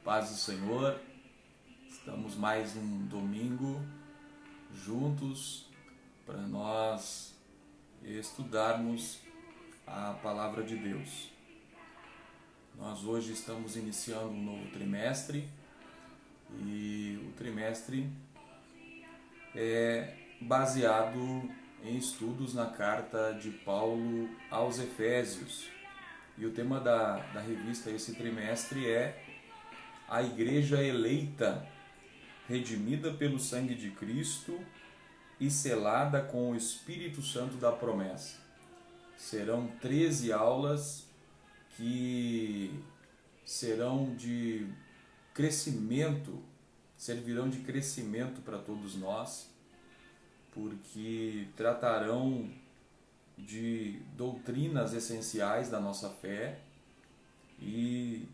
Paz do Senhor, estamos mais um domingo juntos para nós estudarmos a Palavra de Deus. Nós hoje estamos iniciando um novo trimestre e o trimestre é baseado em estudos na carta de Paulo aos Efésios. E o tema da revista esse trimestre é a Igreja Eleita, redimida pelo sangue de Cristo e selada com o Espírito Santo da promessa. Serão 13 aulas que serão de crescimento, servirão de crescimento para todos nós, porque tratarão de doutrinas essenciais da nossa fé e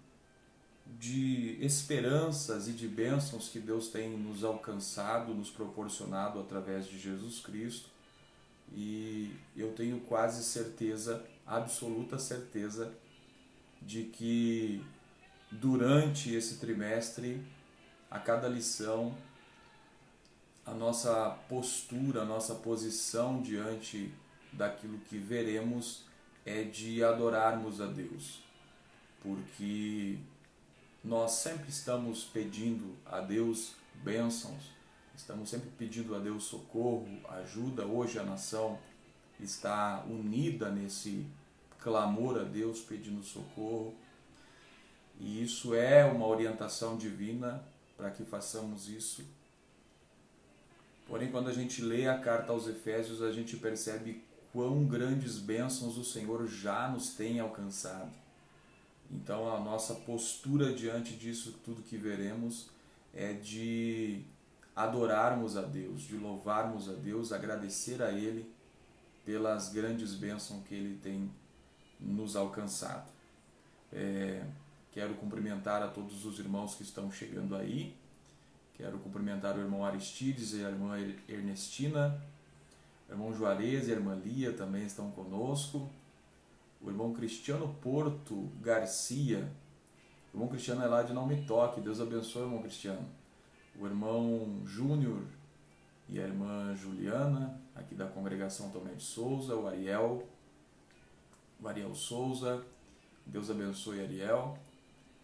de esperanças e de bênçãos que Deus tem nos alcançado, nos proporcionado através de Jesus Cristo. E eu tenho quase certeza, absoluta certeza, de que durante esse trimestre, a cada lição, a nossa postura, a nossa posição diante daquilo que veremos é de adorarmos a Deus, porque nós sempre estamos pedindo a Deus bênçãos, estamos sempre pedindo a Deus socorro, ajuda. Hoje a nação está unida nesse clamor a Deus, pedindo socorro, e isso é uma orientação divina para que façamos isso. Porém, quando a gente lê a carta aos Efésios, a gente percebe quão grandes bênçãos o Senhor já nos tem alcançado. Então a nossa postura diante disso tudo que veremos é de adorarmos a Deus, de louvarmos a Deus, agradecer a Ele pelas grandes bênçãos que Ele tem nos alcançado. Quero cumprimentar a todos os irmãos que estão chegando aí. Quero cumprimentar o irmão Aristides e a irmã Ernestina, o irmão Juarez e a irmã Lia também estão conosco. O irmão Cristiano Porto Garcia, o irmão Cristiano é lá de Não Me Toque, Deus abençoe, irmão Cristiano. O irmão Júnior e a irmã Juliana, aqui da congregação Tomé de Souza, o Ariel Souza, Deus abençoe Ariel.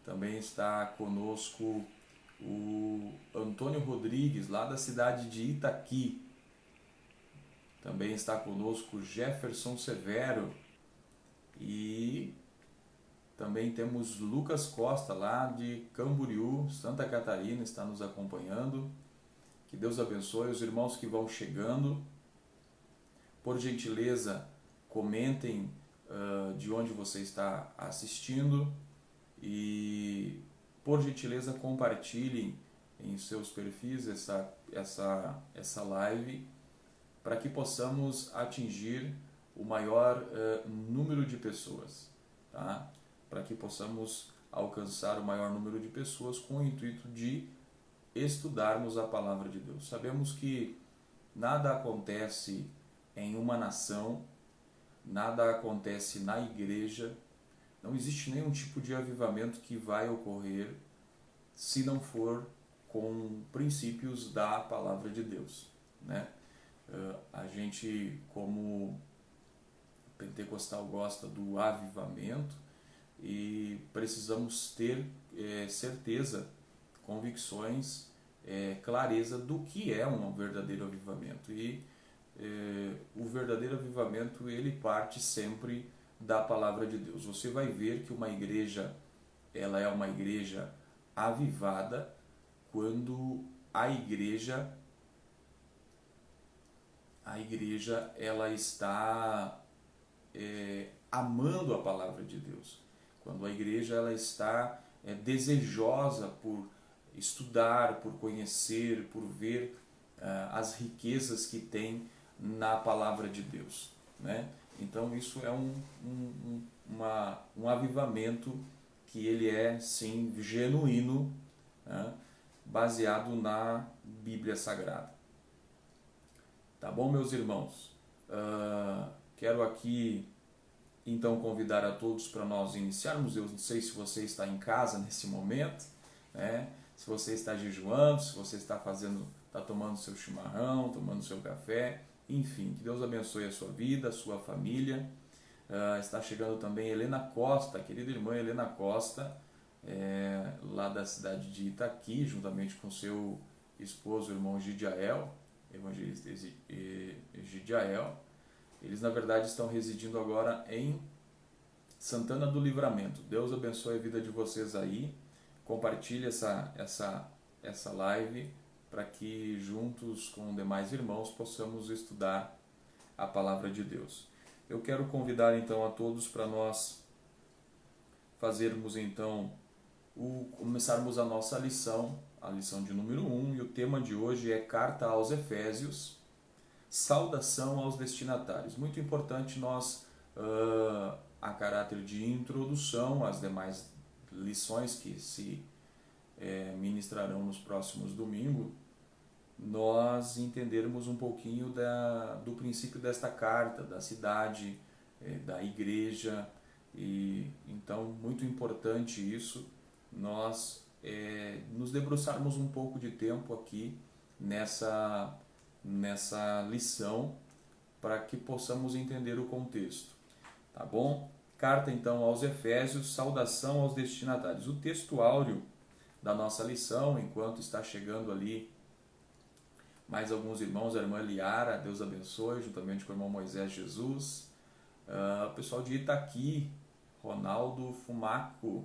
Também está conosco o Antônio Rodrigues, lá da cidade de Itaqui. Também está conosco Jefferson Severo. E também temos Lucas Costa, lá de Camboriú, Santa Catarina, está nos acompanhando. Que Deus abençoe os irmãos que vão chegando. Por gentileza, comentem de onde você está assistindo e, por gentileza, compartilhem em seus perfis essa live para que possamos atingir o maior número de pessoas, tá? Para que possamos alcançar o maior número de pessoas com o intuito de estudarmos a Palavra de Deus. Sabemos que nada acontece em uma nação, nada acontece na igreja, não existe nenhum tipo de avivamento que vai ocorrer se não for com princípios da Palavra de Deus, né? A gente, como pentecostal, gosta do avivamento e precisamos ter certeza, convicções, clareza do que é um verdadeiro avivamento. E o verdadeiro avivamento, ele parte sempre da palavra de Deus. Você vai ver que uma igreja, ela é uma igreja avivada quando a igreja ela está amando a palavra de Deus. Quando a igreja ela está desejosa por estudar, por conhecer, por ver as riquezas que tem na palavra de Deus, né? Então isso é um avivamento que ele é sim genuíno, né? Baseado na Bíblia Sagrada. Tá bom, meus irmãos? Quero aqui então convidar a todos para nós iniciarmos. Eu não sei se você está em casa nesse momento, né? Se você está jejuando, se você está tomando seu chimarrão, tomando seu café, enfim, que Deus abençoe a sua vida, a sua família. Está chegando também Helena Costa, a querida irmã Helena Costa, lá da cidade de Itaqui, juntamente com seu esposo, o irmão Gidiael, evangelista Gidiael. Eles, na verdade, estão residindo agora em Santana do Livramento. Deus abençoe a vida de vocês aí. Compartilhe essa live para que, juntos com demais irmãos, possamos estudar a palavra de Deus. Eu quero convidar então a todos para nós fazermos então, começarmos a nossa lição, a lição de número 1, e o tema de hoje é Carta aos Efésios, saudação aos destinatários. Muito importante nós, a caráter de introdução às demais lições que se ministrarão nos próximos domingos, nós entendermos um pouquinho do princípio desta carta, da cidade, da igreja, e então muito importante isso, nós nos debruçarmos um pouco de tempo aqui nessa lição, para que possamos entender o contexto, tá bom? Carta então aos Efésios, saudação aos destinatários. O texto áureo da nossa lição, enquanto está chegando ali mais alguns irmãos, a irmã Liara, Deus abençoe, juntamente com o irmão Moisés Jesus, o pessoal de Itaqui, Ronaldo Fumaco,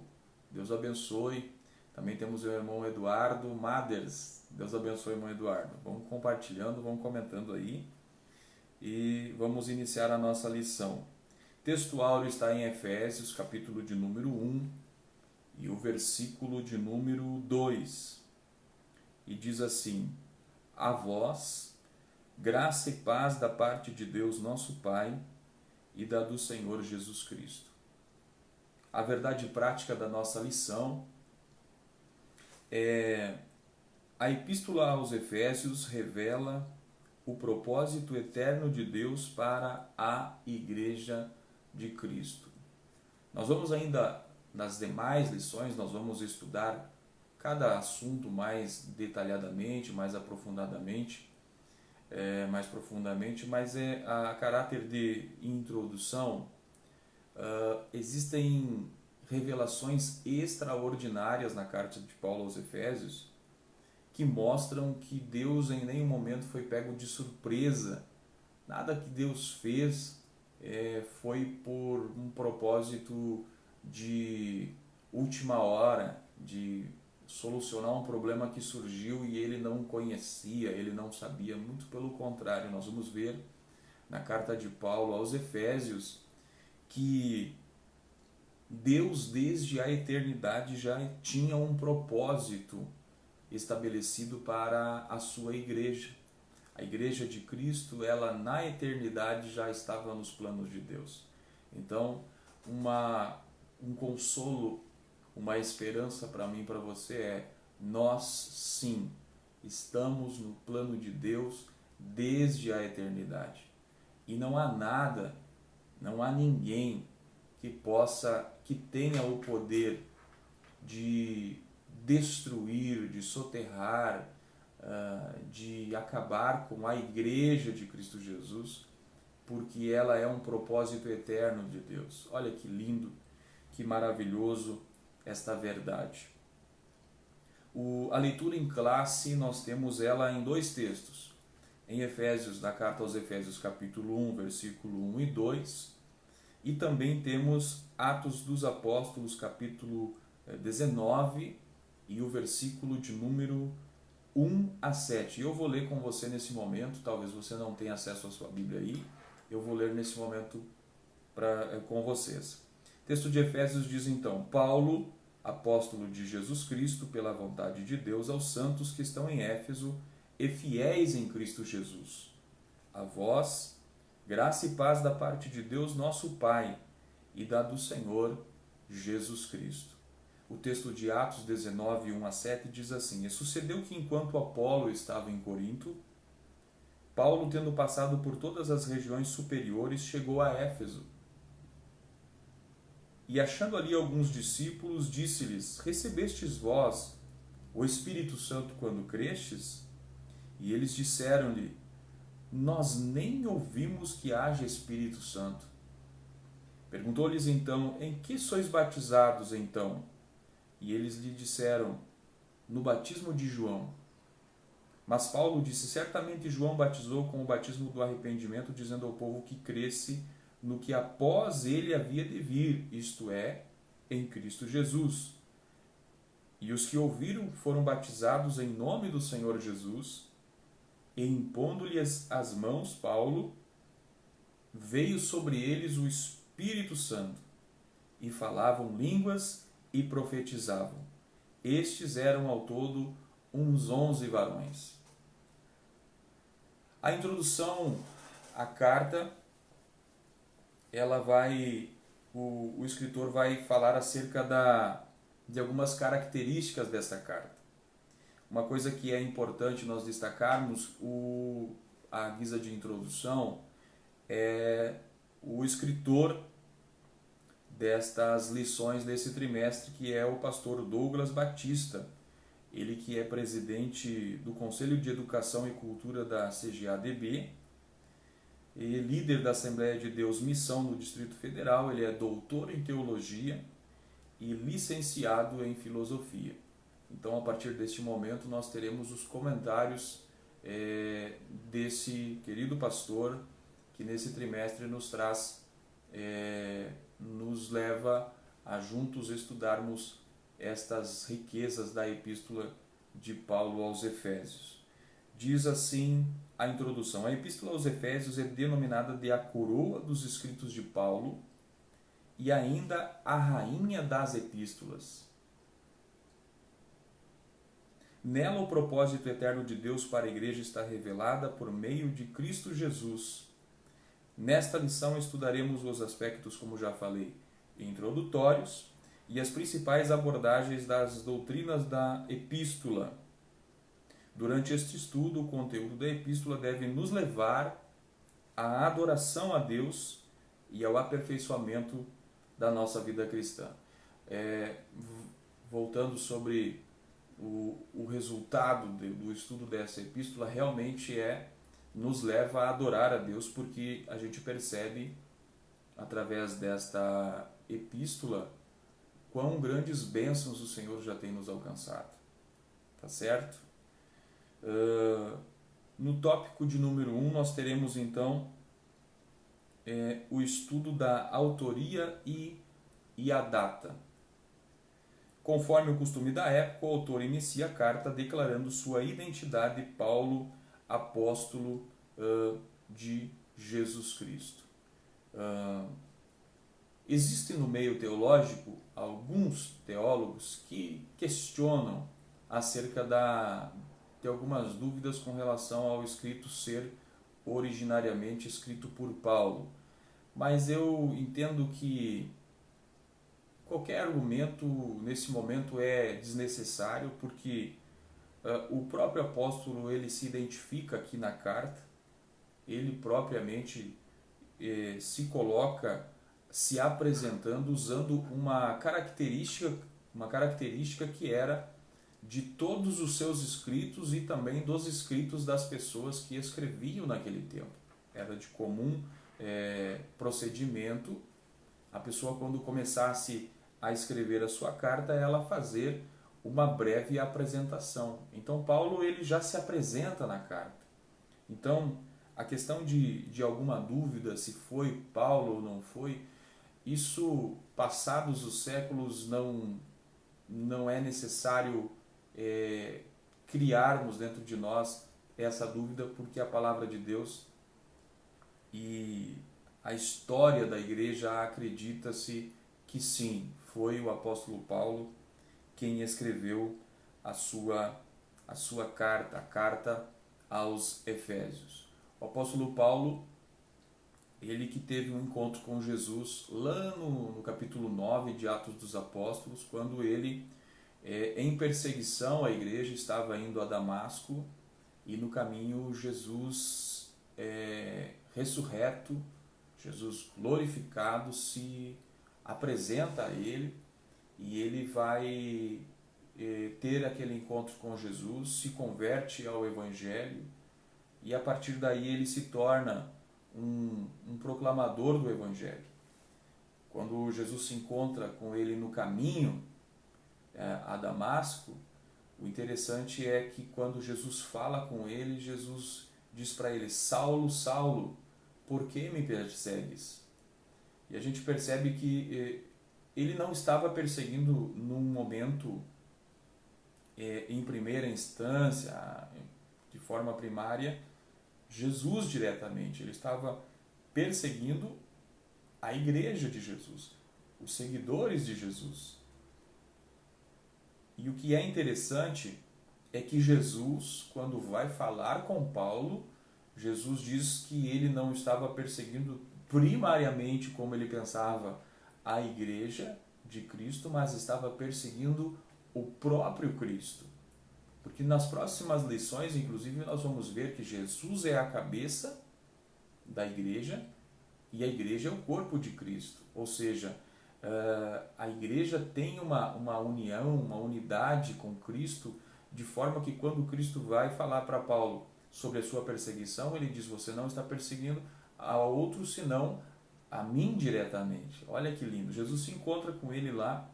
Deus abençoe. Também temos o irmão Eduardo Maders, Deus abençoe, irmão Eduardo. Vamos compartilhando, vamos comentando aí e vamos iniciar a nossa lição. O texto áureo está em Efésios, capítulo de número 1 e o versículo de número 2. E diz assim: a vós, graça e paz da parte de Deus nosso Pai e da do Senhor Jesus Cristo. A verdade prática da nossa lição a Epístola aos Efésios revela o propósito eterno de Deus para a Igreja de Cristo. Nós vamos ainda, nas demais lições, nós vamos estudar cada assunto mais detalhadamente, mais aprofundadamente, mais profundamente, mas a caráter de introdução, existem revelações extraordinárias na carta de Paulo aos Efésios que mostram que Deus em nenhum momento foi pego de surpresa. Nada que Deus fez foi por um propósito de última hora, de solucionar um problema que surgiu e ele não conhecia, ele não sabia. Muito pelo contrário, nós vamos ver na carta de Paulo aos Efésios que Deus, desde a eternidade, já tinha um propósito estabelecido para a sua igreja. A igreja de Cristo, ela na eternidade já estava nos planos de Deus. Então, um consolo, uma esperança para mim e para você nós sim estamos no plano de Deus desde a eternidade. E não há nada, não há ninguém que tenha o poder de destruir, de soterrar, de acabar com a igreja de Cristo Jesus, porque ela é um propósito eterno de Deus. Olha que lindo, que maravilhoso esta verdade. A leitura em classe, nós temos ela em dois textos. Em Efésios, na carta aos Efésios, capítulo 1, versículo 1 e 2, e também temos Atos dos Apóstolos, capítulo 19, e o versículo de número 1 a 7. Eu vou ler com você nesse momento, talvez você não tenha acesso à sua Bíblia aí, eu vou ler nesse momento com vocês. O texto de Efésios diz então: Paulo, apóstolo de Jesus Cristo, pela vontade de Deus, aos santos que estão em Éfeso e fiéis em Cristo Jesus. A vós, graça e paz da parte de Deus nosso Pai e da do Senhor Jesus Cristo. O texto de Atos 19, 1 a 7 diz assim: E sucedeu que enquanto Apolo estava em Corinto, Paulo, tendo passado por todas as regiões superiores, chegou a Éfeso. E achando ali alguns discípulos, disse-lhes: Recebestes vós o Espírito Santo quando crestes? E eles disseram-lhe: nós nem ouvimos que haja Espírito Santo. Perguntou-lhes então: em que sois batizados então? E eles lhe disseram: no batismo de João. Mas Paulo disse: certamente João batizou com o batismo do arrependimento, dizendo ao povo que cresce no que após ele havia de vir, isto é, em Cristo Jesus. E os que ouviram foram batizados em nome do Senhor Jesus, e impondo-lhes as mãos, Paulo, veio sobre eles o Espírito Santo, e falavam línguas e profetizavam. Estes eram ao todo uns 11 varões. A introdução à carta, o escritor vai falar acerca de algumas características dessa carta. Uma coisa que é importante nós destacarmos, a guisa de introdução, é o escritor destas lições desse trimestre, que é o pastor Douglas Batista. Ele que é presidente do Conselho de Educação e Cultura da CGADB, e líder da Assembleia de Deus Missão no Distrito Federal. Ele é doutor em teologia e licenciado em filosofia. Então, a partir deste momento, nós teremos os comentários desse querido pastor, que nesse trimestre nos traz, nos leva a juntos estudarmos estas riquezas da epístola de Paulo aos Efésios. Diz assim a introdução: a epístola aos Efésios é denominada de a coroa dos escritos de Paulo e ainda a rainha das epístolas. Nela o propósito eterno de Deus para a igreja está revelada por meio de Cristo Jesus. Nesta lição estudaremos os aspectos, como já falei, introdutórios e as principais abordagens das doutrinas da epístola. Durante este estudo, o conteúdo da epístola deve nos levar à adoração a Deus e ao aperfeiçoamento da nossa vida cristã. Voltando sobre o resultado do estudo dessa epístola, realmente nos leva a adorar a Deus, porque a gente percebe, através desta epístola, quão grandes bênçãos o Senhor já tem nos alcançado. Tá certo? No tópico de número 1, nós teremos então o estudo da autoria e a data. Conforme o costume da época, o autor inicia a carta declarando sua identidade: Paulo, apóstolo de Jesus Cristo. Existem no meio teológico alguns teólogos que questionam acerca de algumas dúvidas com relação ao escrito ser originariamente escrito por Paulo. Mas eu entendo que qualquer argumento nesse momento é desnecessário, porque o próprio apóstolo ele se identifica aqui na carta, ele propriamente se coloca se apresentando usando uma característica que era de todos os seus escritos e também dos escritos das pessoas que escreviam naquele tempo. Era de comum procedimento a pessoa, quando começasse a escrever a sua carta, ela fazer uma breve apresentação. Então Paulo ele já se apresenta na carta. Então a questão de alguma dúvida se foi Paulo ou não foi, isso, passados os séculos, não é necessário criarmos dentro de nós essa dúvida, porque a palavra de Deus e a história da igreja acredita-se que sim, foi o apóstolo Paulo quem escreveu a sua carta, a carta aos Efésios. O apóstolo Paulo, ele que teve um encontro com Jesus lá no capítulo 9 de Atos dos Apóstolos, quando ele, em perseguição à igreja, estava indo a Damasco, e no caminho Jesus ressurreto, Jesus glorificado, se apresenta a ele, e ele vai ter aquele encontro com Jesus, se converte ao Evangelho e a partir daí ele se torna um proclamador do Evangelho. Quando Jesus se encontra com ele no caminho a Damasco, o interessante é que quando Jesus fala com ele, Jesus diz para ele: Saulo, Saulo, por que me persegues? E a gente percebe que ele não estava perseguindo num momento, em primeira instância, de forma primária, Jesus diretamente. Ele estava perseguindo a igreja de Jesus, os seguidores de Jesus. E o que é interessante é que Jesus, quando vai falar com Paulo, Jesus diz que ele não estava perseguindo primariamente, como ele pensava, a igreja de Cristo, mas estava perseguindo o próprio Cristo. Porque nas próximas lições, inclusive, nós vamos ver que Jesus é a cabeça da igreja e a igreja é o corpo de Cristo. Ou seja, a igreja tem uma união, uma unidade com Cristo, de forma que quando Cristo vai falar para Paulo sobre a sua perseguição, ele diz: você não está perseguindo a outros senão a mim diretamente. Olha que lindo. Jesus se encontra com ele lá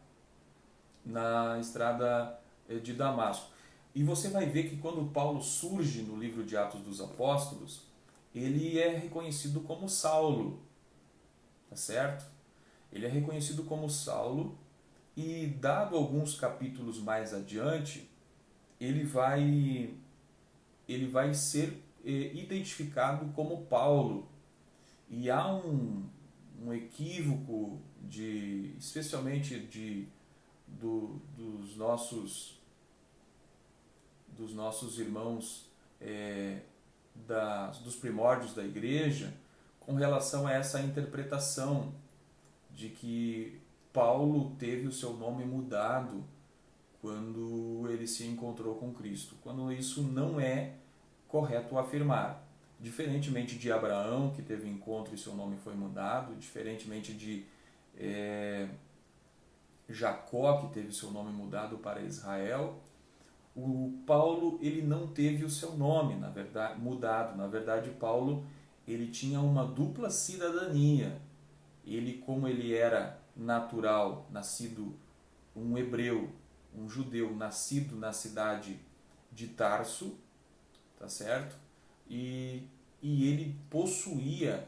na estrada de Damasco. E você vai ver que quando Paulo surge no livro de Atos dos Apóstolos, ele é reconhecido como Saulo, tá certo? Ele é reconhecido como Saulo e, dado alguns capítulos mais adiante, ele vai ser identificado como Paulo. E há um equívoco, especialmente dos nossos irmãos dos primórdios da igreja, com relação a essa interpretação de que Paulo teve o seu nome mudado quando ele se encontrou com Cristo, quando isso não é correto afirmar. Diferentemente de Abraão, que teve encontro e seu nome foi mudado, diferentemente de Jacó, que teve seu nome mudado para Israel, o Paulo ele não teve o seu nome mudado. Na verdade, Paulo ele tinha uma dupla cidadania. Ele, como ele era natural, nascido um hebreu, um judeu, nascido na cidade de Tarso, tá certo? E ele possuía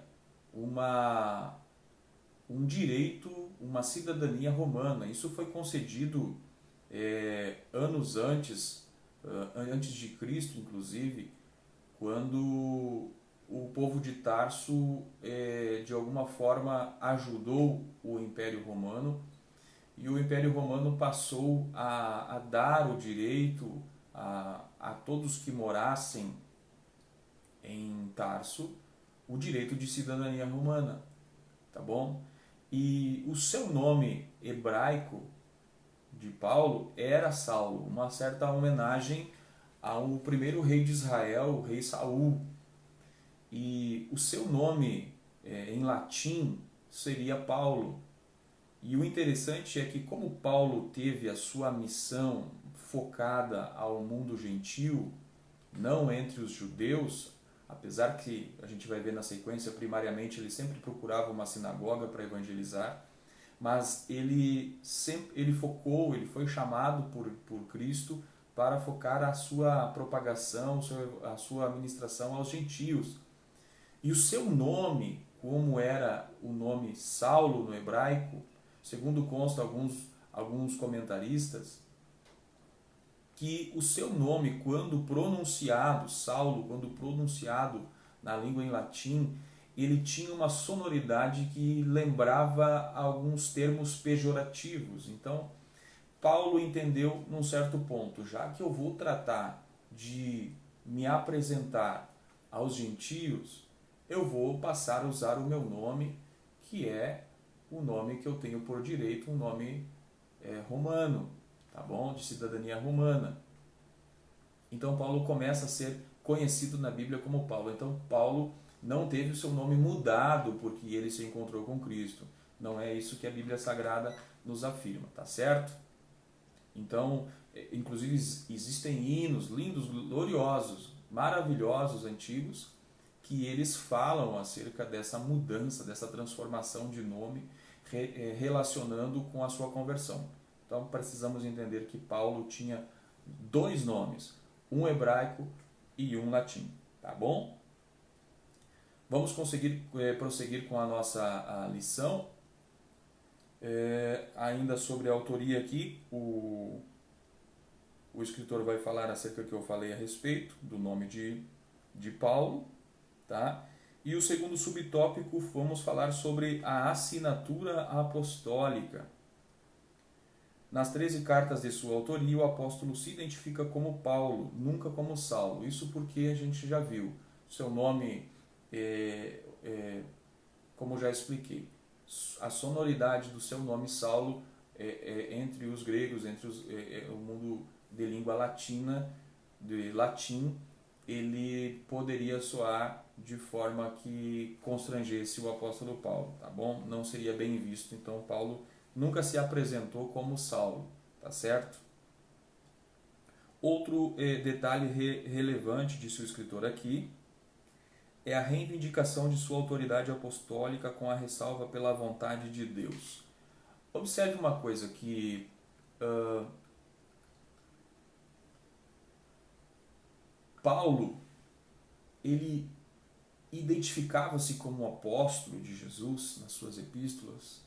um direito, uma cidadania romana. Isso foi concedido anos antes de Cristo, inclusive, quando o povo de Tarso de alguma forma ajudou o Império Romano, e o Império Romano passou a dar o direito a todos que morassem em Tarso, o direito de cidadania romana, tá bom? E o seu nome hebraico de Paulo era Saulo, uma certa homenagem ao primeiro rei de Israel, o rei Saul. E o seu nome em latim seria Paulo. E o interessante é que, como Paulo teve a sua missão focada ao mundo gentil, não entre os judeus, apesar que a gente vai ver na sequência, primariamente ele sempre procurava uma sinagoga para evangelizar, mas ele foi chamado por Cristo para focar a sua propagação, a sua ministração aos gentios. E o seu nome, como era o nome Saulo no hebraico, segundo consta alguns comentaristas, que o seu nome, quando pronunciado, Saulo, quando pronunciado na língua em latim, ele tinha uma sonoridade que lembrava alguns termos pejorativos. Então, Paulo entendeu num certo ponto: já que eu vou tratar de me apresentar aos gentios, eu vou passar a usar o meu nome, que é o nome que eu tenho por direito, um nome romano, tá bom? De cidadania romana. Então Paulo começa a ser conhecido na Bíblia como Paulo. Então Paulo não teve o seu nome mudado porque ele se encontrou com Cristo. Não é isso que a Bíblia Sagrada nos afirma, tá certo? Então inclusive existem hinos lindos, gloriosos, maravilhosos, antigos, que eles falam acerca dessa mudança, dessa transformação de nome, relacionando com a sua conversão. Então precisamos entender que Paulo tinha dois nomes, um hebraico e um latim, tá bom? Vamos conseguir prosseguir com a nossa lição. Ainda sobre a autoria aqui, o escritor vai falar acerca do que eu falei a respeito do nome de Paulo, tá? E o segundo subtópico, vamos falar sobre a assinatura apostólica. Nas 13 cartas de sua autoria, o apóstolo se identifica como Paulo, nunca como Saulo. Isso porque a gente já viu. Seu nome, como já expliquei, a sonoridade do seu nome Saulo, entre os gregos, entre o mundo de língua latina, de latim, ele poderia soar de forma que constrangesse o apóstolo Paulo, tá bom? Não seria bem visto. Então Paulo nunca se apresentou como Saulo, tá certo? Outro detalhe relevante, disse o escritor aqui, é a reivindicação de sua autoridade apostólica com a ressalva pela vontade de Deus. Observe uma coisa que Paulo, ele identificava-se como apóstolo de Jesus nas suas epístolas,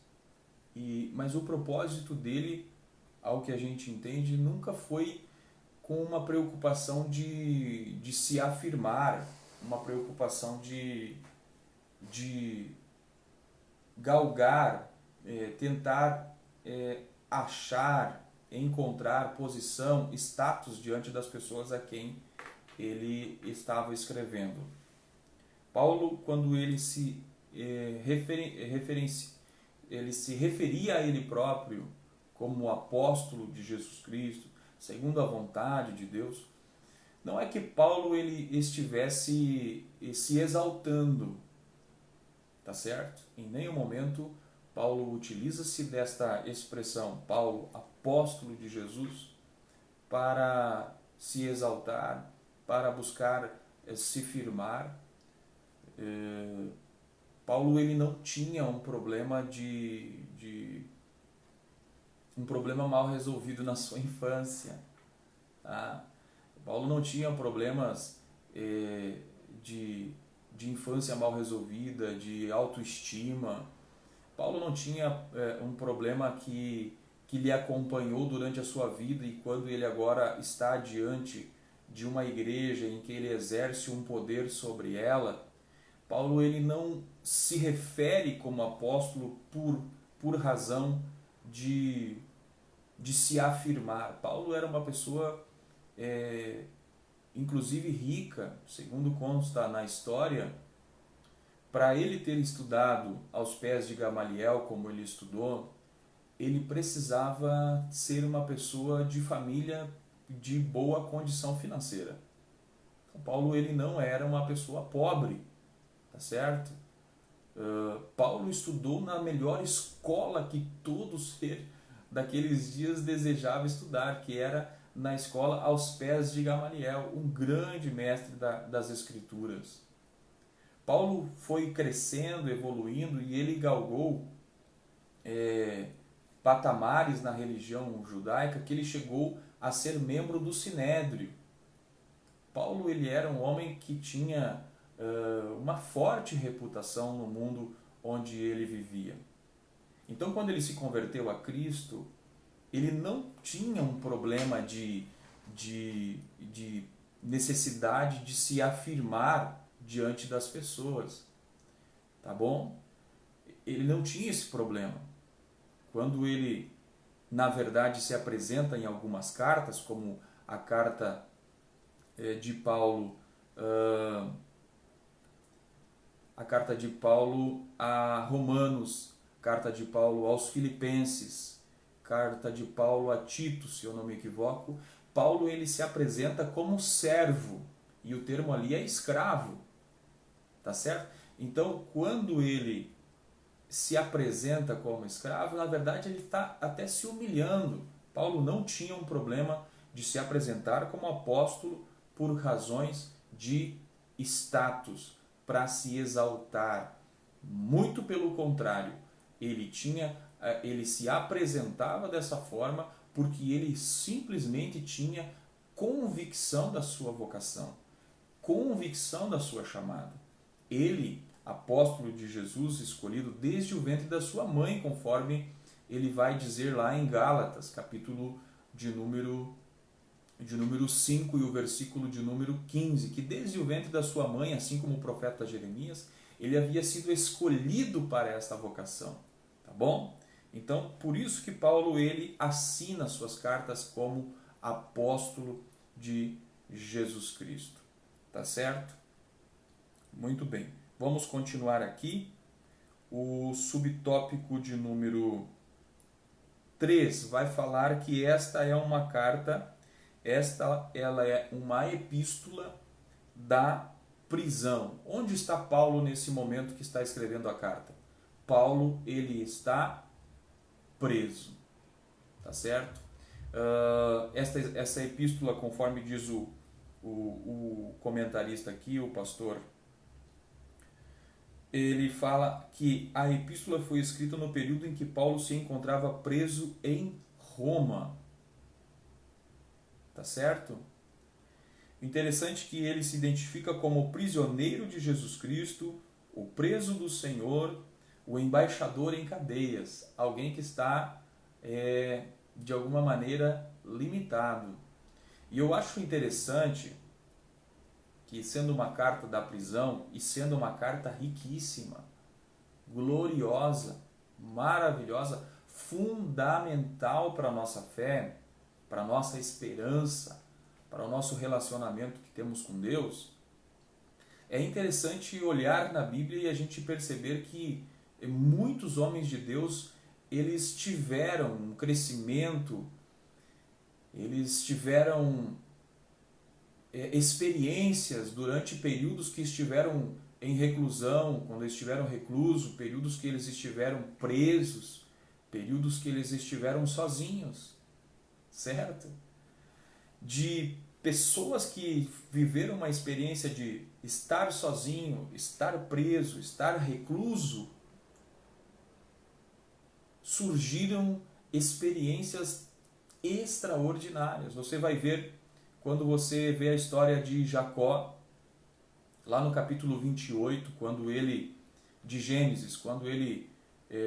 mas o propósito dele, ao que a gente entende, nunca foi com uma preocupação de se afirmar, uma preocupação de galgar, tentar achar, encontrar posição, status diante das pessoas a quem ele estava escrevendo. Paulo, quando ele se ele se referia a ele próprio como apóstolo de Jesus Cristo, segundo a vontade de Deus, não é que Paulo ele estivesse se exaltando, tá certo? Em nenhum momento Paulo utiliza-se desta expressão, Paulo, apóstolo de Jesus, para se exaltar, para buscar se firmar. Paulo ele não tinha um problema um problema mal resolvido na sua infância, tá? Paulo não tinha problemas de infância mal resolvida, de autoestima. Paulo não tinha um problema que lhe acompanhou durante a sua vida, e quando ele agora está diante de uma igreja em que ele exerce um poder sobre ela, Paulo ele não se refere como apóstolo por razão de se afirmar. Paulo era uma pessoa inclusive rica, segundo consta na história. Para ele ter estudado aos pés de Gamaliel como ele estudou, ele precisava ser uma pessoa de família de boa condição financeira. Então, Paulo ele não era uma pessoa pobre, tá certo? Paulo estudou na melhor escola que todo ser daqueles dias desejava estudar, que era na escola aos pés de Gamaliel, um grande mestre das Escrituras. Paulo foi crescendo, evoluindo, e ele galgou patamares na religião judaica que ele chegou a ser membro do Sinédrio. Paulo ele era um homem que tinha uma forte reputação no mundo onde ele vivia. Então, quando ele se converteu a Cristo, ele não tinha um problema de necessidade de se afirmar diante das pessoas, tá bom? Ele não tinha esse problema. Quando ele, na verdade, se apresenta em algumas cartas, como a carta de Paulo, a carta de Paulo a Romanos, carta de Paulo aos Filipenses, carta de Paulo a Tito, se eu não me equivoco, Paulo ele se apresenta como servo, e o termo ali é escravo, tá certo? Então, quando ele se apresenta como escravo, na verdade ele está até se humilhando. Paulo não tinha um problema de se apresentar como apóstolo por razões de status, para se exaltar. Muito pelo contrário, ele se apresentava dessa forma porque ele simplesmente tinha convicção da sua vocação, convicção da sua chamada. Ele, apóstolo de Jesus, escolhido desde o ventre da sua mãe, conforme ele vai dizer lá em Gálatas, capítulo de número 5 e o versículo de número 15, que desde o ventre da sua mãe, assim como o profeta Jeremias, ele havia sido escolhido para esta vocação, tá bom? Então, por isso que Paulo ele assina suas cartas como apóstolo de Jesus Cristo, tá certo? Muito bem. Vamos continuar aqui. O subtópico de número 3 vai falar que esta é uma carta, ela é uma epístola da prisão. Onde está Paulo nesse momento que está escrevendo a carta? Paulo, ele está preso, tá certo? Essa epístola, conforme diz o comentarista aqui, o pastor, ele fala que a epístola foi escrita no período em que Paulo se encontrava preso em Roma, tá certo? Interessante que ele se identifica como o prisioneiro de Jesus Cristo, o preso do Senhor, o embaixador em cadeias, alguém que está, de alguma maneira, limitado. E eu acho interessante que, sendo uma carta da prisão e sendo uma carta riquíssima, gloriosa, maravilhosa, fundamental para a nossa fé, para a nossa esperança, para o nosso relacionamento que temos com Deus, é interessante olhar na Bíblia e a gente perceber que muitos homens de Deus, eles tiveram um crescimento, eles tiveram experiências durante períodos que estiveram em reclusão, quando eles estiveram reclusos, períodos que eles estiveram presos, períodos que eles estiveram sozinhos, certo? De pessoas que viveram uma experiência de estar sozinho, estar preso, estar recluso, surgiram experiências extraordinárias. Você vai ver, quando você vê a história de Jacó, lá no capítulo 28, quando ele, de Gênesis, quando ele,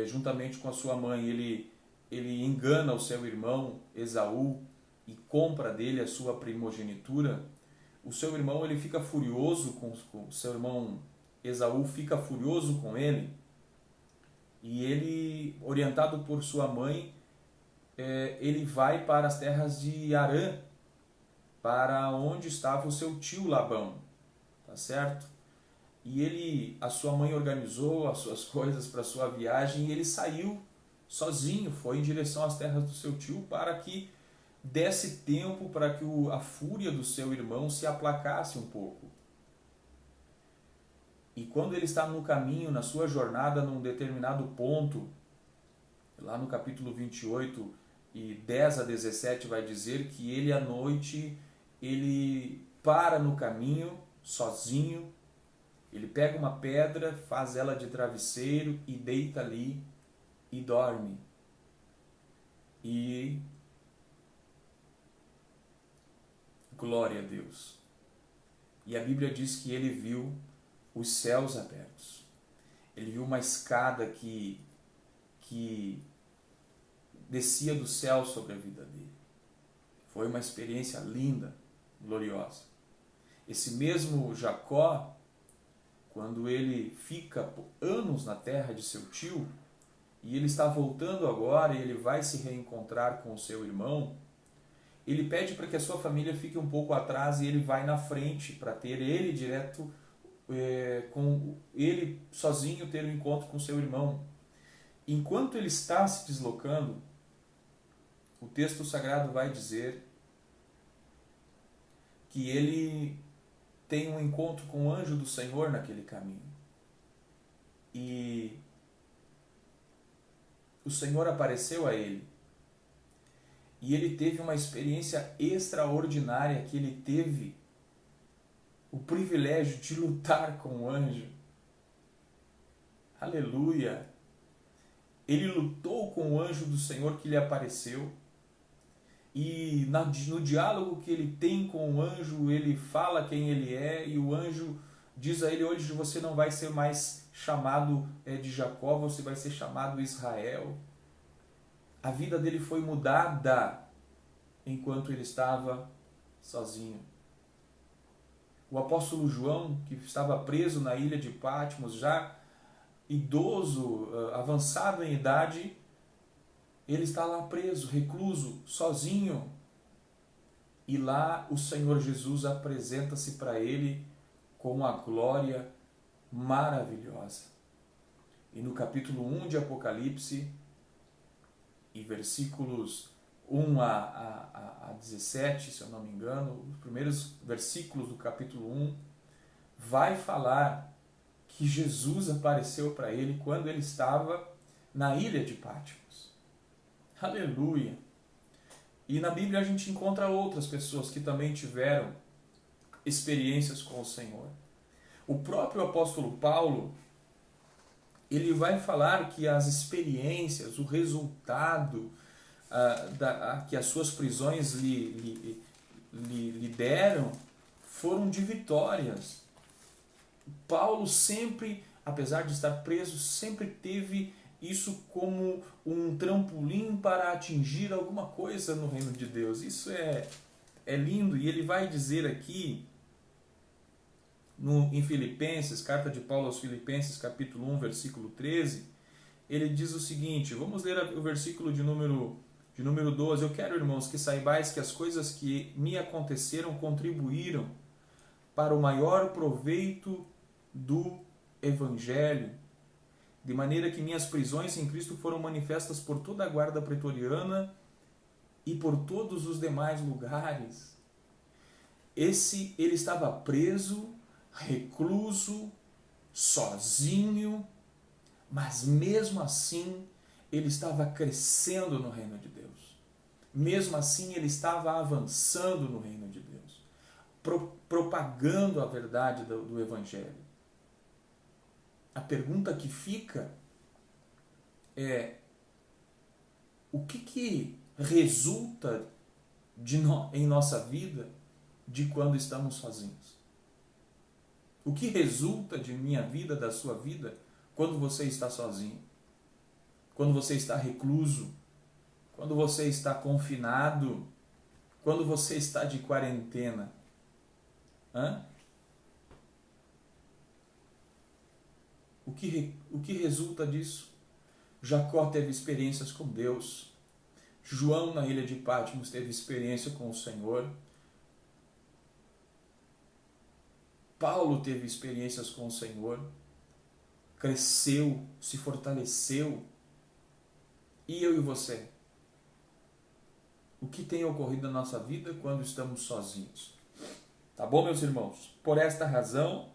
juntamente com a sua mãe, ele engana o seu irmão Esaú e compra dele a sua primogenitura, o seu irmão ele fica furioso com o seu irmão Esaú, fica furioso com ele, e ele, orientado por sua mãe, ele vai para as terras de Harã, para onde estava o seu tio Labão, tá certo? E a sua mãe organizou as suas coisas para a sua viagem e ele saiu sozinho, foi em direção às terras do seu tio para que desse tempo para que a fúria do seu irmão se aplacasse um pouco. E quando ele está no caminho, na sua jornada, num determinado ponto, lá no capítulo 28 e 10 a 17 vai dizer que ele à noite, ele para no caminho, sozinho, ele pega uma pedra, faz ela de travesseiro e deita ali e dorme. E glória a Deus. E a Bíblia diz que ele viu os céus abertos. Ele viu uma escada que descia do céu sobre a vida dele. Foi uma experiência linda, gloriosa. Esse mesmo Jacó, quando ele fica por anos na terra de seu tio, e ele está voltando agora e ele vai se reencontrar com o seu irmão, ele pede para que a sua família fique um pouco atrás e ele vai na frente para ter ele direto, com ele sozinho ter um encontro com seu irmão. Enquanto ele está se deslocando, o texto sagrado vai dizer que ele tem um encontro com o anjo do Senhor naquele caminho. E o Senhor apareceu a ele. E ele teve uma experiência extraordinária, que ele teve o privilégio de lutar com o anjo. Aleluia! Ele lutou com o anjo do Senhor que lhe apareceu. E no diálogo que ele tem com o anjo, ele fala quem ele é, e o anjo diz a ele: hoje você não vai ser mais chamado de Jacó, você vai ser chamado Israel. A vida dele foi mudada enquanto ele estava sozinho. O apóstolo João, que estava preso na ilha de Patmos, já idoso, avançado em idade, ele está lá preso, recluso, sozinho. E lá o Senhor Jesus apresenta-se para ele com uma glória maravilhosa. E no capítulo 1 de Apocalipse, e versículos 1 a 17, se eu não me engano, os primeiros versículos do capítulo 1, vai falar que Jesus apareceu para ele quando ele estava na ilha de Patmos. Aleluia! E na Bíblia a gente encontra outras pessoas que também tiveram experiências com o Senhor. O próprio apóstolo Paulo, ele vai falar que as experiências, o resultado que as suas prisões lhe deram, foram de vitórias. Paulo sempre, apesar de estar preso, sempre teve isso como um trampolim para atingir alguma coisa no reino de Deus. Isso é lindo, e ele vai dizer aqui em Filipenses, carta de Paulo aos Filipenses, capítulo 1, versículo 13, ele diz o seguinte, vamos ler o versículo de número 12. Eu quero, irmãos, que saibais que as coisas que me aconteceram contribuíram para o maior proveito do Evangelho, de maneira que minhas prisões em Cristo foram manifestas por toda a guarda pretoriana e por todos os demais lugares. Ele estava preso, recluso, sozinho, mas mesmo assim ele estava crescendo no reino de Deus. Mesmo assim ele estava avançando no reino de Deus, propagando a verdade do Evangelho. A pergunta que fica é: o que resulta em nossa vida de quando estamos sozinhos? O que resulta de minha vida, da sua vida, quando você está sozinho? Quando você está recluso? Quando você está confinado? Quando você está de quarentena? O que resulta disso? Jacó teve experiências com Deus. João, na ilha de Patmos, teve experiência com o Senhor. Paulo teve experiências com o Senhor. Cresceu, se fortaleceu. E eu e você? O que tem ocorrido na nossa vida quando estamos sozinhos? Tá bom, meus irmãos? Por esta razão,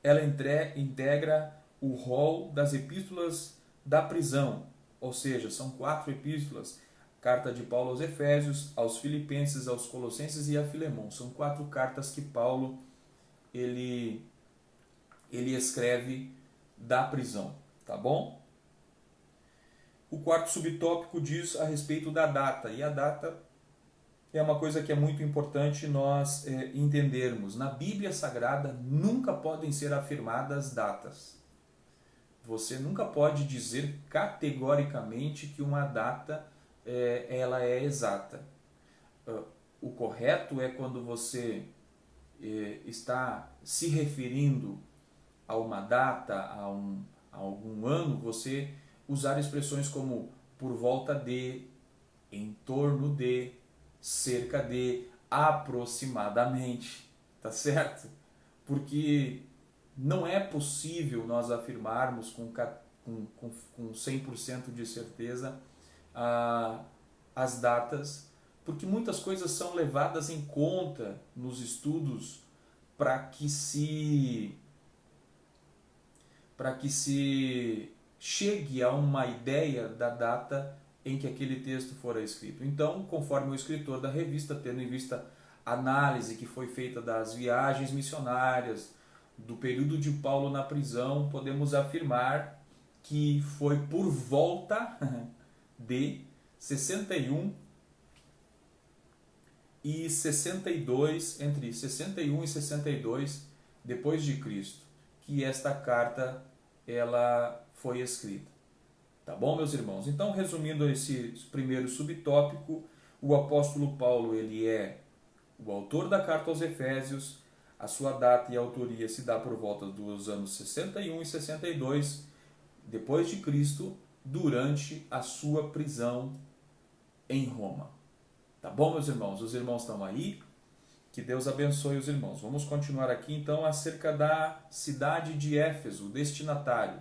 ela integra o rol das epístolas da prisão, ou seja, são 4 epístolas: carta de Paulo aos Efésios, aos Filipenses, aos Colossenses e a Filemão. São 4 cartas que Paulo ele escreve da prisão, tá bom? O quarto subtópico diz a respeito da data, e a data é uma coisa que é muito importante nós entendermos. Na Bíblia Sagrada nunca podem ser afirmadas datas. Você nunca pode dizer categoricamente que uma data ela é exata. O correto é quando você está se referindo a uma data, a algum ano, você usar expressões como por volta de, em torno de, cerca de, aproximadamente, tá certo? Porque não é possível nós afirmarmos com 100% de certeza as datas, porque muitas coisas são levadas em conta nos estudos para que se chegue a uma ideia da data em que aquele texto fora escrito. Então, conforme o escritor da revista, tendo em vista a análise que foi feita das viagens missionárias, do período de Paulo na prisão, podemos afirmar que foi por volta de 61 e 62, entre 61 e 62 depois de Cristo, que esta carta ela foi escrita. Tá bom, meus irmãos? Então, resumindo esse primeiro subtópico, o apóstolo Paulo ele é o autor da carta aos Efésios. A sua data e autoria se dá por volta dos anos 61 e 62 depois de Cristo, durante a sua prisão em Roma. Tá bom, meus irmãos? Os irmãos estão aí? Que Deus abençoe os irmãos. Vamos continuar aqui então acerca da cidade de Éfeso, o destinatário.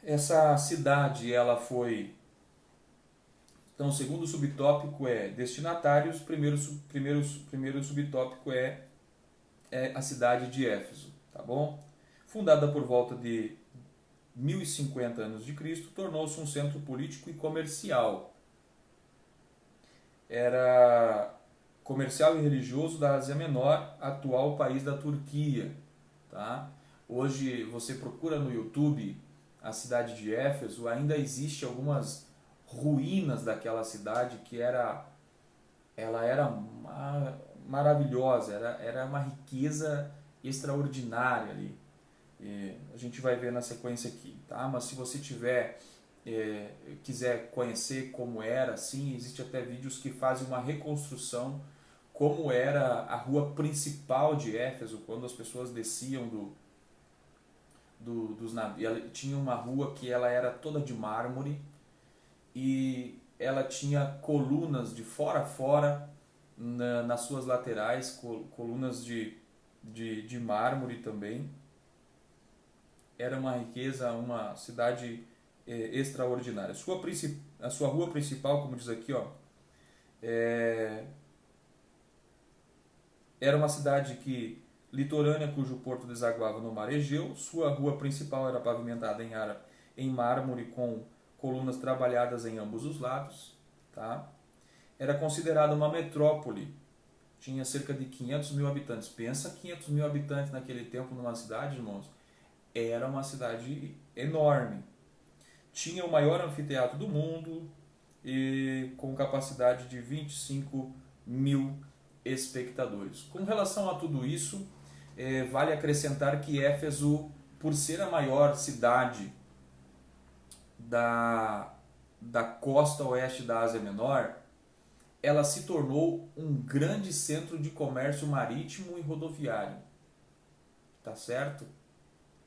Essa cidade, ela foi... Então, o segundo subtópico é destinatários, primeiro subtópico é a cidade de Éfeso, tá bom? Fundada por volta de 1050 anos de Cristo, tornou-se um centro político e comercial. Era comercial e religioso da Ásia Menor, atual país da Turquia, tá? Hoje você procura no YouTube a cidade de Éfeso, ainda existe algumas ruínas daquela cidade que ela era maravilhosa, era uma riqueza extraordinária ali. A gente vai ver na sequência aqui, tá? Mas se você quiser conhecer como era, sim, existe até vídeos que fazem uma reconstrução como era a rua principal de Éfeso, quando as pessoas desciam dos navios. Tinha uma rua que ela era toda de mármore e ela tinha colunas de fora a fora nas suas laterais, colunas de mármore também. Era uma riqueza, uma cidade extraordinária. A sua rua principal, como diz aqui, ó, era uma cidade litorânea, cujo porto desaguava no mar Egeu. Sua rua principal era pavimentada em mármore com colunas trabalhadas em ambos os lados. Tá? Era considerada uma metrópole. Tinha cerca de 500 mil habitantes. Pensa 500 mil habitantes naquele tempo numa cidade, irmãos. Era uma cidade enorme. Tinha o maior anfiteatro do mundo e com capacidade de 25 mil espectadores. Com relação a tudo isso, vale acrescentar que Éfeso, por ser a maior cidade da costa oeste da Ásia Menor, ela se tornou um grande centro de comércio marítimo e rodoviário. Tá certo?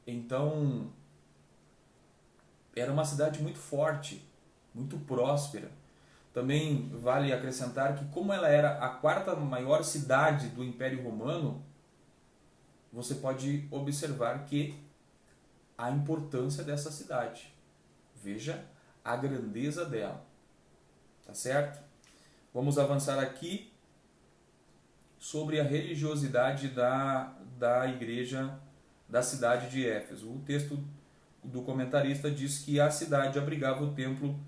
Então, era uma cidade muito forte, muito próspera. Também vale acrescentar que, como ela era a quarta maior cidade do Império Romano, você pode observar que a importância dessa cidade. Veja a grandeza dela. Tá certo? Vamos avançar aqui sobre a religiosidade da igreja da cidade de Éfeso. O texto do comentarista diz que a cidade abrigava o templo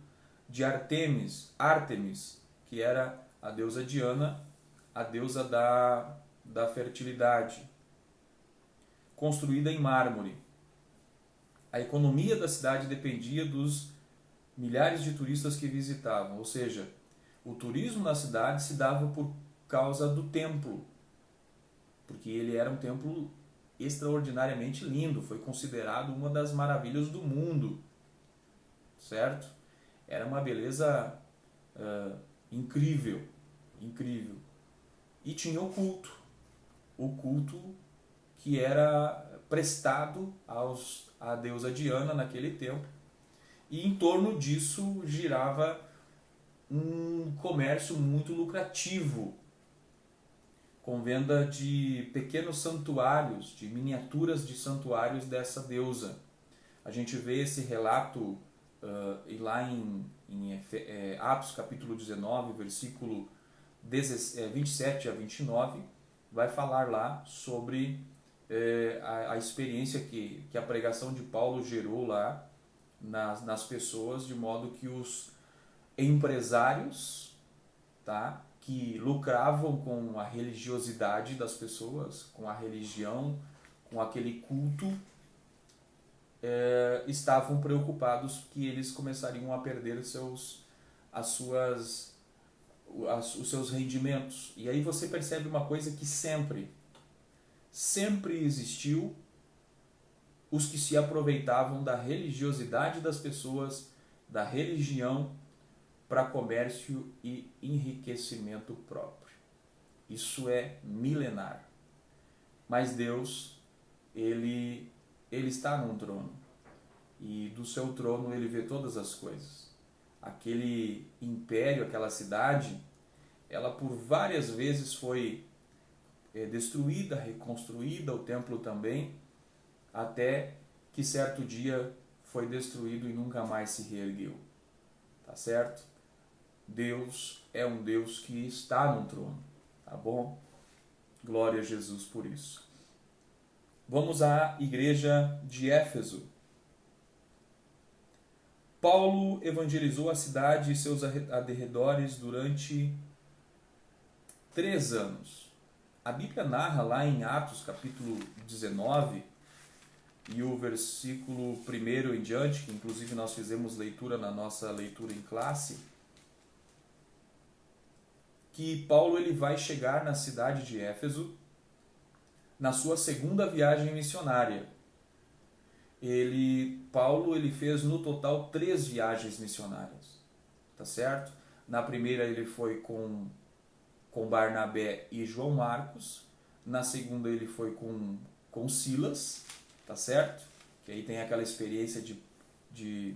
de Ártemis, que era a deusa Diana, a deusa da fertilidade, construída em mármore. A economia da cidade dependia dos milhares de turistas que visitavam, ou seja, o turismo na cidade se dava por causa do templo, porque ele era um templo extraordinariamente lindo, foi considerado uma das maravilhas do mundo, certo? Era uma beleza incrível, incrível. E tinha o culto que era prestado à deusa Diana naquele tempo, e em torno disso girava um comércio muito lucrativo, com venda de pequenos santuários, de miniaturas de santuários dessa deusa. A gente vê esse relato lá em Atos capítulo 19, versículo 27 a 29, vai falar lá sobre a experiência que a pregação de Paulo gerou lá nas pessoas, de modo que os empresários, tá, que lucravam com a religiosidade das pessoas, com a religião, com aquele culto, estavam preocupados que eles começariam a perder os seus rendimentos. E aí você percebe uma coisa que sempre existiu os que se aproveitavam da religiosidade das pessoas, da religião, para comércio e enriquecimento próprio. Isso é milenar. Mas Deus, ele está num trono. E do seu trono ele vê todas as coisas. Aquele império, aquela cidade, ela por várias vezes foi destruída, reconstruída, o templo também, até que certo dia foi destruído e nunca mais se reergueu. Tá certo? Deus é um Deus que está no trono, tá bom? Glória a Jesus por isso. Vamos à igreja de Éfeso. Paulo evangelizou a cidade e seus arredores durante 3 anos. A Bíblia narra lá em Atos capítulo 19 e o versículo 1 em diante, que inclusive nós fizemos leitura na nossa leitura em classe, que Paulo ele vai chegar na cidade de Éfeso na sua segunda viagem missionária. Paulo fez no total 3 viagens missionárias, tá certo? Na primeira ele foi com Barnabé e João Marcos, na segunda ele foi com Silas, tá certo? Que aí tem aquela experiência de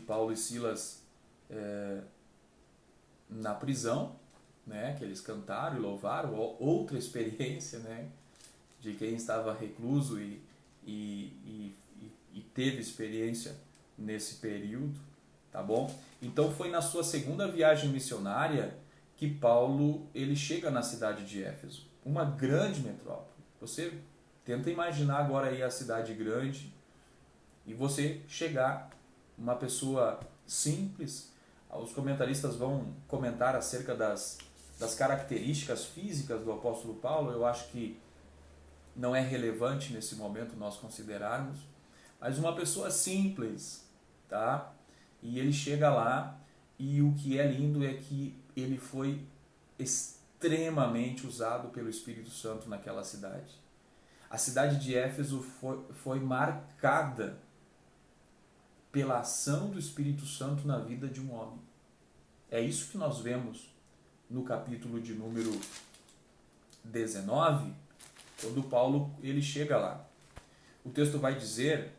Paulo e Silas na prisão, né? Que eles cantaram e louvaram, outra experiência, né? De quem estava recluso e teve experiência nesse período, tá bom? Então foi na sua segunda viagem missionária que Paulo ele chega na cidade de Éfeso, uma grande metrópole. Você tenta imaginar agora aí a cidade grande e você chegar, uma pessoa simples. Os comentaristas vão comentar acerca das características físicas do apóstolo Paulo. Eu acho que não é relevante nesse momento nós considerarmos, mas uma pessoa simples, tá? E ele chega lá e o que é lindo é que ele foi extremamente usado pelo Espírito Santo naquela cidade. A cidade de Éfeso foi marcada pela ação do Espírito Santo na vida de um homem. É isso que nós vemos no capítulo de número 19, quando Paulo ele chega lá. O texto vai dizer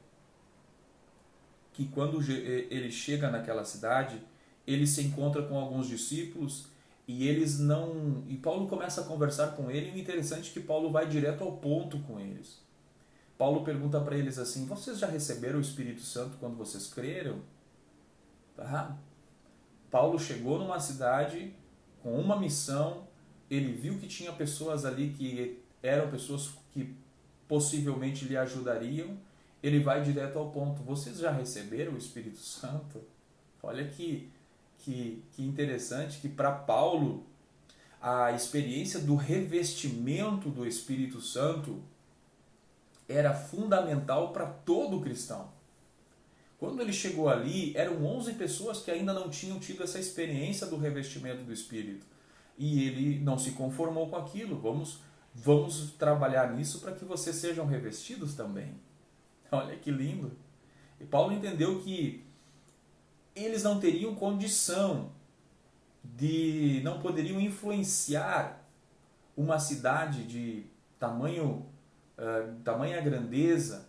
que quando ele chega naquela cidade, ele se encontra com alguns discípulos e Paulo começa a conversar com ele, e o interessante é que Paulo vai direto ao ponto com eles. Paulo pergunta para eles assim: vocês já receberam o Espírito Santo quando vocês creram? Tá? Paulo chegou numa cidade com uma missão, ele viu que tinha pessoas ali que eram pessoas que possivelmente lhe ajudariam, ele vai direto ao ponto: vocês já receberam o Espírito Santo? Olha que interessante que para Paulo a experiência do revestimento do Espírito Santo era fundamental para todo cristão. Quando ele chegou ali, eram 11 pessoas que ainda não tinham tido essa experiência do revestimento do Espírito. E ele não se conformou com aquilo. Vamos trabalhar nisso para que vocês sejam revestidos também. Olha que lindo. E Paulo entendeu que eles não teriam condição não poderiam influenciar uma cidade de tamanha grandeza,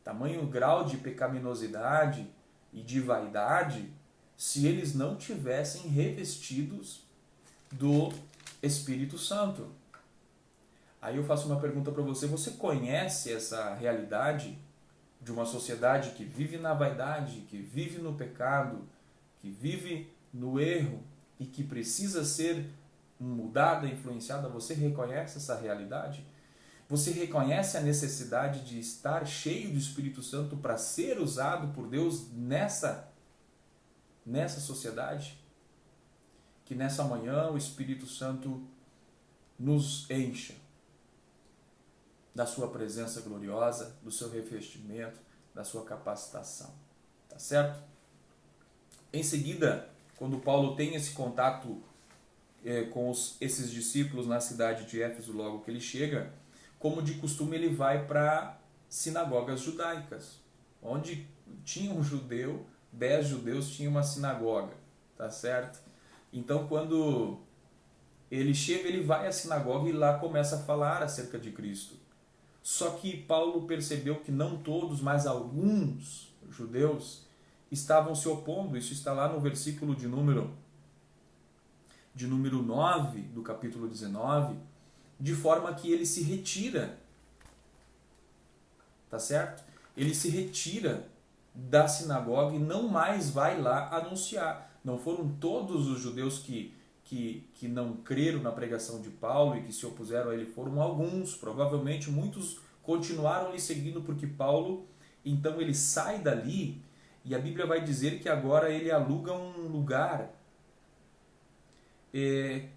tamanho grau de pecaminosidade e de vaidade, se eles não tivessem revestidos do Espírito Santo. Aí eu faço uma pergunta para você: você conhece essa realidade de uma sociedade que vive na vaidade, que vive no pecado, que vive no erro e que precisa ser mudada, influenciada? Você reconhece essa realidade? Você reconhece a necessidade de estar cheio do Espírito Santo para ser usado por Deus nessa sociedade? Que nessa manhã o Espírito Santo nos encha da sua presença gloriosa, do seu revestimento, da sua capacitação. Tá certo? Em seguida, quando Paulo tem esse contato com esses discípulos na cidade de Éfeso, logo que ele chega, como de costume ele vai para sinagogas judaicas, onde tinha um judeu, 10 judeus tinham uma sinagoga, tá certo? Então quando ele chega, ele vai à sinagoga e lá começa a falar acerca de Cristo. Só que Paulo percebeu que não todos, mas alguns judeus estavam se opondo. Isso está lá no versículo de número 9 do capítulo 19, de forma que ele se retira, tá certo? Ele se retira da sinagoga e não mais vai lá anunciar. Não foram todos os judeus que não creram na pregação de Paulo e que se opuseram a ele, foram alguns, provavelmente muitos continuaram lhe seguindo, porque Paulo, então ele sai dali e a Bíblia vai dizer que agora ele aluga um lugar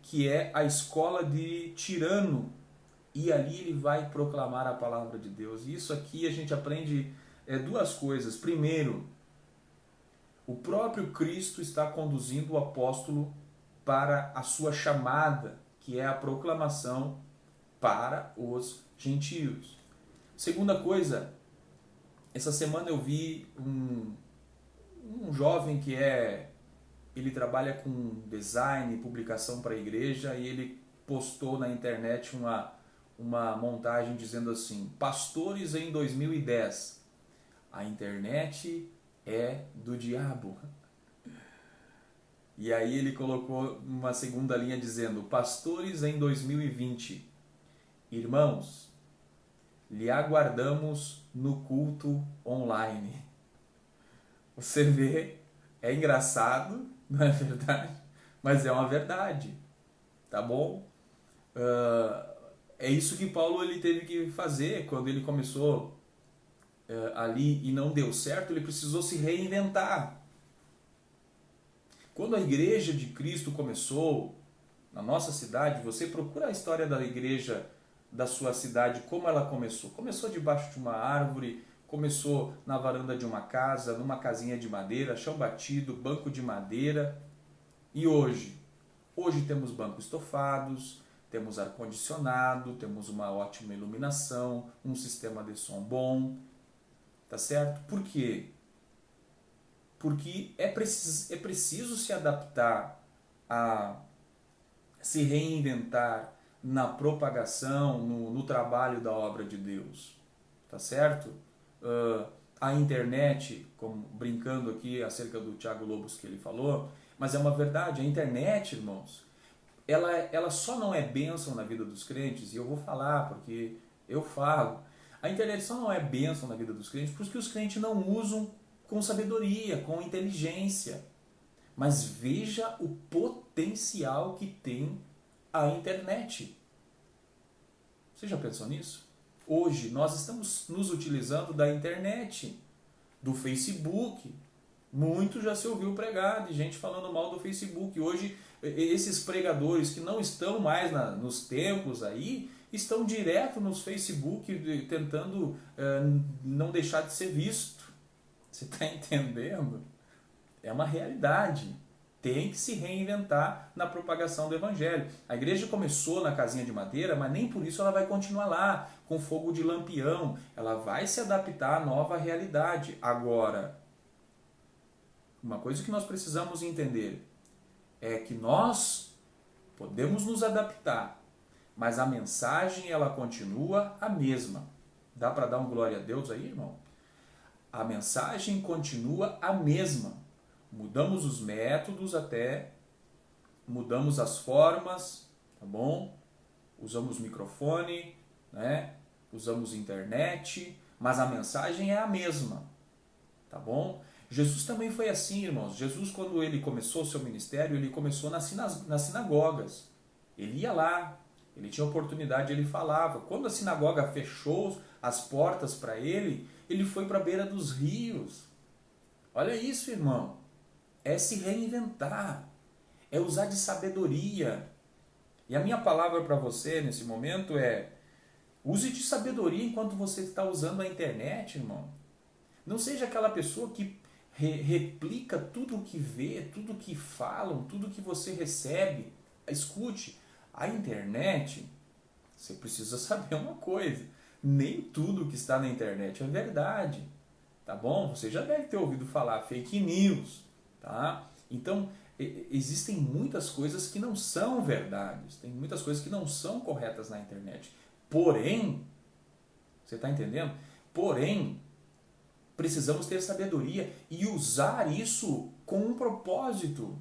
que é a escola de Tirano, e ali ele vai proclamar a palavra de Deus. E isso aqui a gente aprende duas coisas. Primeiro, o próprio Cristo está conduzindo o apóstolo para a sua chamada, que é a proclamação para os gentios. Segunda coisa, essa semana eu vi um jovem que ele trabalha com design e publicação para a igreja, e ele postou na internet uma montagem dizendo assim: pastores em 2010, a internet é do diabo. E aí ele colocou uma segunda linha dizendo: pastores em 2020, irmãos, lhe aguardamos no culto online. Você vê, é engraçado, não é verdade? Mas é uma verdade, tá bom? É isso que Paulo ele teve que fazer quando ele começou ali e não deu certo. Ele precisou se reinventar. Quando a igreja de Cristo começou na nossa cidade, você procura a história da igreja da sua cidade, como ela começou. Começou debaixo de uma árvore, começou na varanda de uma casa, numa casinha de madeira, chão batido, banco de madeira. E hoje? Hoje temos bancos estofados, temos ar-condicionado, temos uma ótima iluminação, um sistema de som bom, tá certo? Por quê? Porque é preciso se adaptar, se reinventar na propagação, no trabalho da obra de Deus, tá certo? A internet, como brincando aqui acerca do Thiago Lobos que ele falou, mas é uma verdade, a internet, irmãos, ela só não é bênção na vida dos crentes, e eu vou falar porque eu falo, a internet só não é bênção na vida dos crentes porque os crentes não usam com sabedoria, com inteligência. Mas veja o potencial que tem a internet. Você já pensou nisso? Hoje nós estamos nos utilizando da internet, do Facebook. Muito já se ouviu pregar de gente falando mal do Facebook. Hoje esses pregadores que não estão mais nos templos aí, estão direto nos Facebook tentando não deixar de ser visto. Você está entendendo? É uma realidade. Tem que se reinventar na propagação do Evangelho. A igreja começou na casinha de madeira, mas nem por isso ela vai continuar lá, com fogo de lampião. Ela vai se adaptar à nova realidade. Agora, uma coisa que nós precisamos entender é que nós podemos nos adaptar, mas a mensagem ela continua a mesma. Dá para dar um glória a Deus aí, irmão? A mensagem continua a mesma. Mudamos os métodos mudamos as formas, tá bom? Usamos microfone, né? Usamos internet, mas a mensagem é a mesma, tá bom? Jesus também foi assim, irmãos. Jesus, quando ele começou o seu ministério, ele começou nas sinagogas. Ele ia lá, Ele tinha oportunidade, ele falava. Quando a sinagoga fechou as portas para ele, ele foi para a beira dos rios. Olha isso, irmão. É se reinventar. É usar de sabedoria. E a minha palavra para você nesse momento é: use de sabedoria enquanto você está usando a internet, irmão. Não seja aquela pessoa que replica tudo o que vê, tudo o que falam, tudo o que você recebe. Escute, a internet, você precisa saber uma coisa: nem tudo que está na internet é verdade, tá bom? Você já deve ter ouvido falar fake news, tá? Então, existem muitas coisas que não são verdades, tem muitas coisas que não são corretas na internet. Porém, você está entendendo? Porém, precisamos ter sabedoria e usar isso com um propósito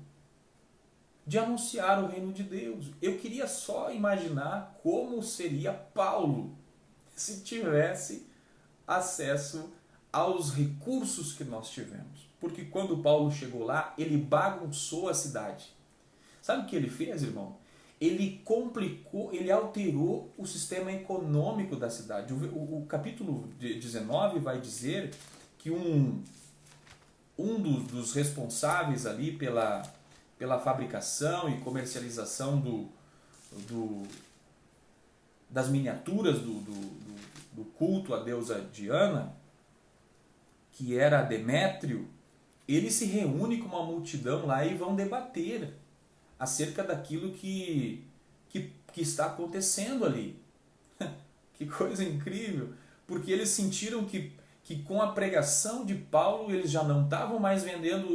de anunciar o reino de Deus. Eu queria só imaginar como seria Paulo se tivesse acesso aos recursos que nós tivemos. Porque quando Paulo chegou lá, ele bagunçou a cidade. Sabe o que ele fez, irmão? Ele complicou, ele alterou o sistema econômico da cidade. O capítulo 19 vai dizer que um dos responsáveis ali pela fabricação e comercialização das miniaturas do culto à deusa Diana, que era Demétrio, ele se reúne com uma multidão lá e vão debater acerca daquilo que está acontecendo ali. Que coisa incrível! Porque eles sentiram que com a pregação de Paulo eles já não estavam mais vendendo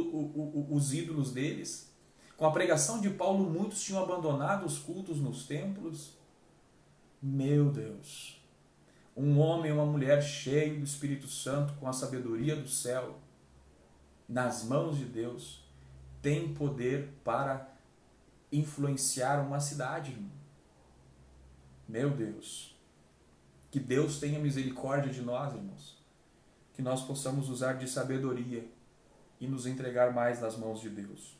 os ídolos deles. Com a pregação de Paulo muitos tinham abandonado os cultos nos templos. Meu Deus! Um homem e uma mulher cheio do Espírito Santo, com a sabedoria do céu, nas mãos de Deus, tem poder para influenciar uma cidade. Meu Deus! Que Deus tenha misericórdia de nós, irmãos. Que nós possamos usar de sabedoria e nos entregar mais nas mãos de Deus.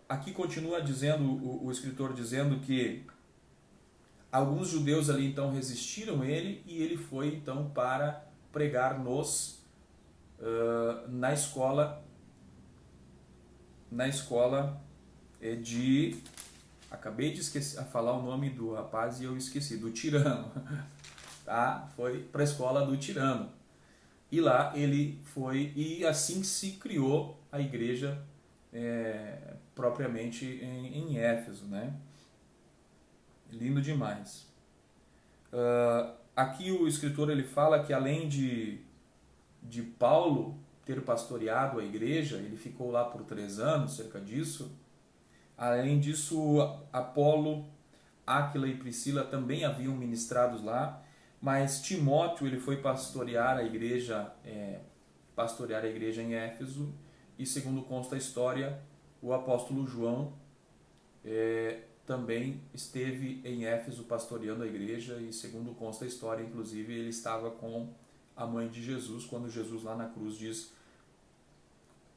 Aqui continua dizendo, o escritor dizendo que alguns judeus ali então resistiram ele e ele foi então para pregar na escola de... Acabei de falar o nome do rapaz e eu esqueci, do Tirano. Tá? Foi para a escola do Tirano. E lá ele foi, e assim se criou a igreja propriamente em Éfeso, né? Lindo demais. Aqui o escritor ele fala que além de Paulo ter pastoreado a igreja, ele ficou lá por 3 anos, cerca disso. Além disso, Apolo, Áquila e Priscila também haviam ministrados lá, mas Timóteo ele foi pastorear a igreja em Éfeso, e segundo consta a história, o apóstolo João também esteve em Éfeso pastoreando a igreja, e segundo consta a história, inclusive, ele estava com a mãe de Jesus, quando Jesus lá na cruz diz: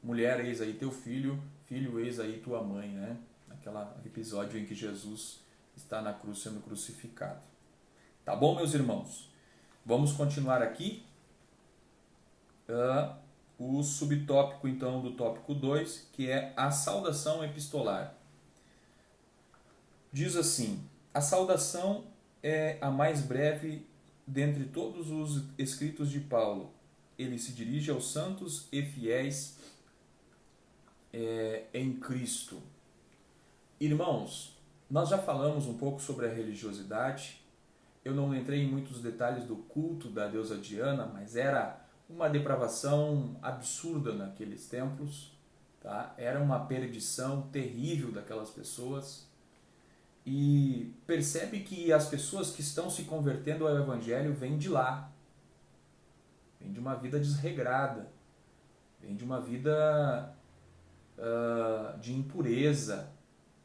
mulher, eis aí teu filho, filho, eis aí tua mãe, né? Aquele episódio em que Jesus está na cruz sendo crucificado. Tá bom, meus irmãos? Vamos continuar aqui. O subtópico, então, do tópico 2, que é a saudação epistolar. Diz assim: a saudação é a mais breve dentre todos os escritos de Paulo. Ele se dirige aos santos e fiéis em Cristo. Irmãos, nós já falamos um pouco sobre a religiosidade. Eu não entrei em muitos detalhes do culto da deusa Diana, mas era uma depravação absurda naqueles templos, tá? Era uma perdição terrível daquelas pessoas. E percebe que as pessoas que estão se convertendo ao Evangelho vêm de lá. Vêm de uma vida desregrada. Vêm de uma vida de impureza,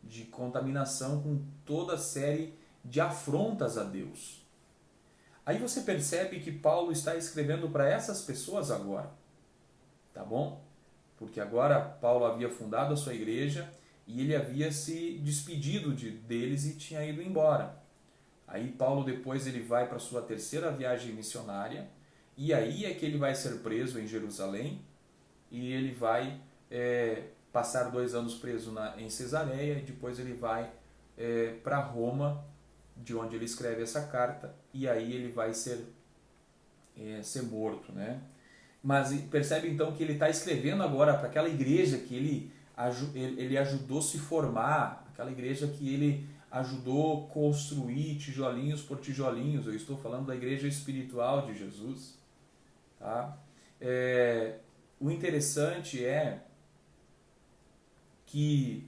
de contaminação com toda série de afrontas a Deus. Aí você percebe que Paulo está escrevendo para essas pessoas agora. Tá bom? Porque agora Paulo havia fundado a sua igreja e ele havia se despedido deles e tinha ido embora. Aí Paulo depois ele vai para a sua terceira viagem missionária, e aí é que ele vai ser preso em Jerusalém, e ele vai passar 2 anos preso em Cesareia, e depois ele vai para Roma, de onde ele escreve essa carta, e aí ele vai ser morto, né? Mas percebe então que ele está escrevendo agora para aquela igreja que ele ajudou se formar, aquela igreja que ele ajudou construir tijolinhos por tijolinhos. Eu estou falando da igreja espiritual de Jesus. Tá? O interessante é que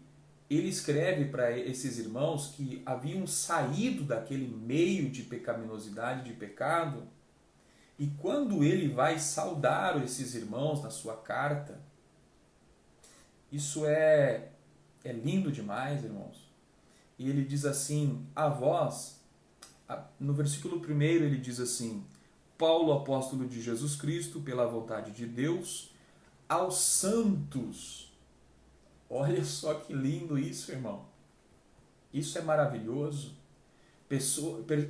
ele escreve para esses irmãos que haviam saído daquele meio de pecaminosidade, de pecado, e quando ele vai saudar esses irmãos na sua carta, isso é lindo demais, irmãos. E ele diz assim, a vós, no versículo 1 ele diz assim, Paulo, apóstolo de Jesus Cristo, pela vontade de Deus, aos santos. Olha só que lindo isso, irmão. Isso é maravilhoso.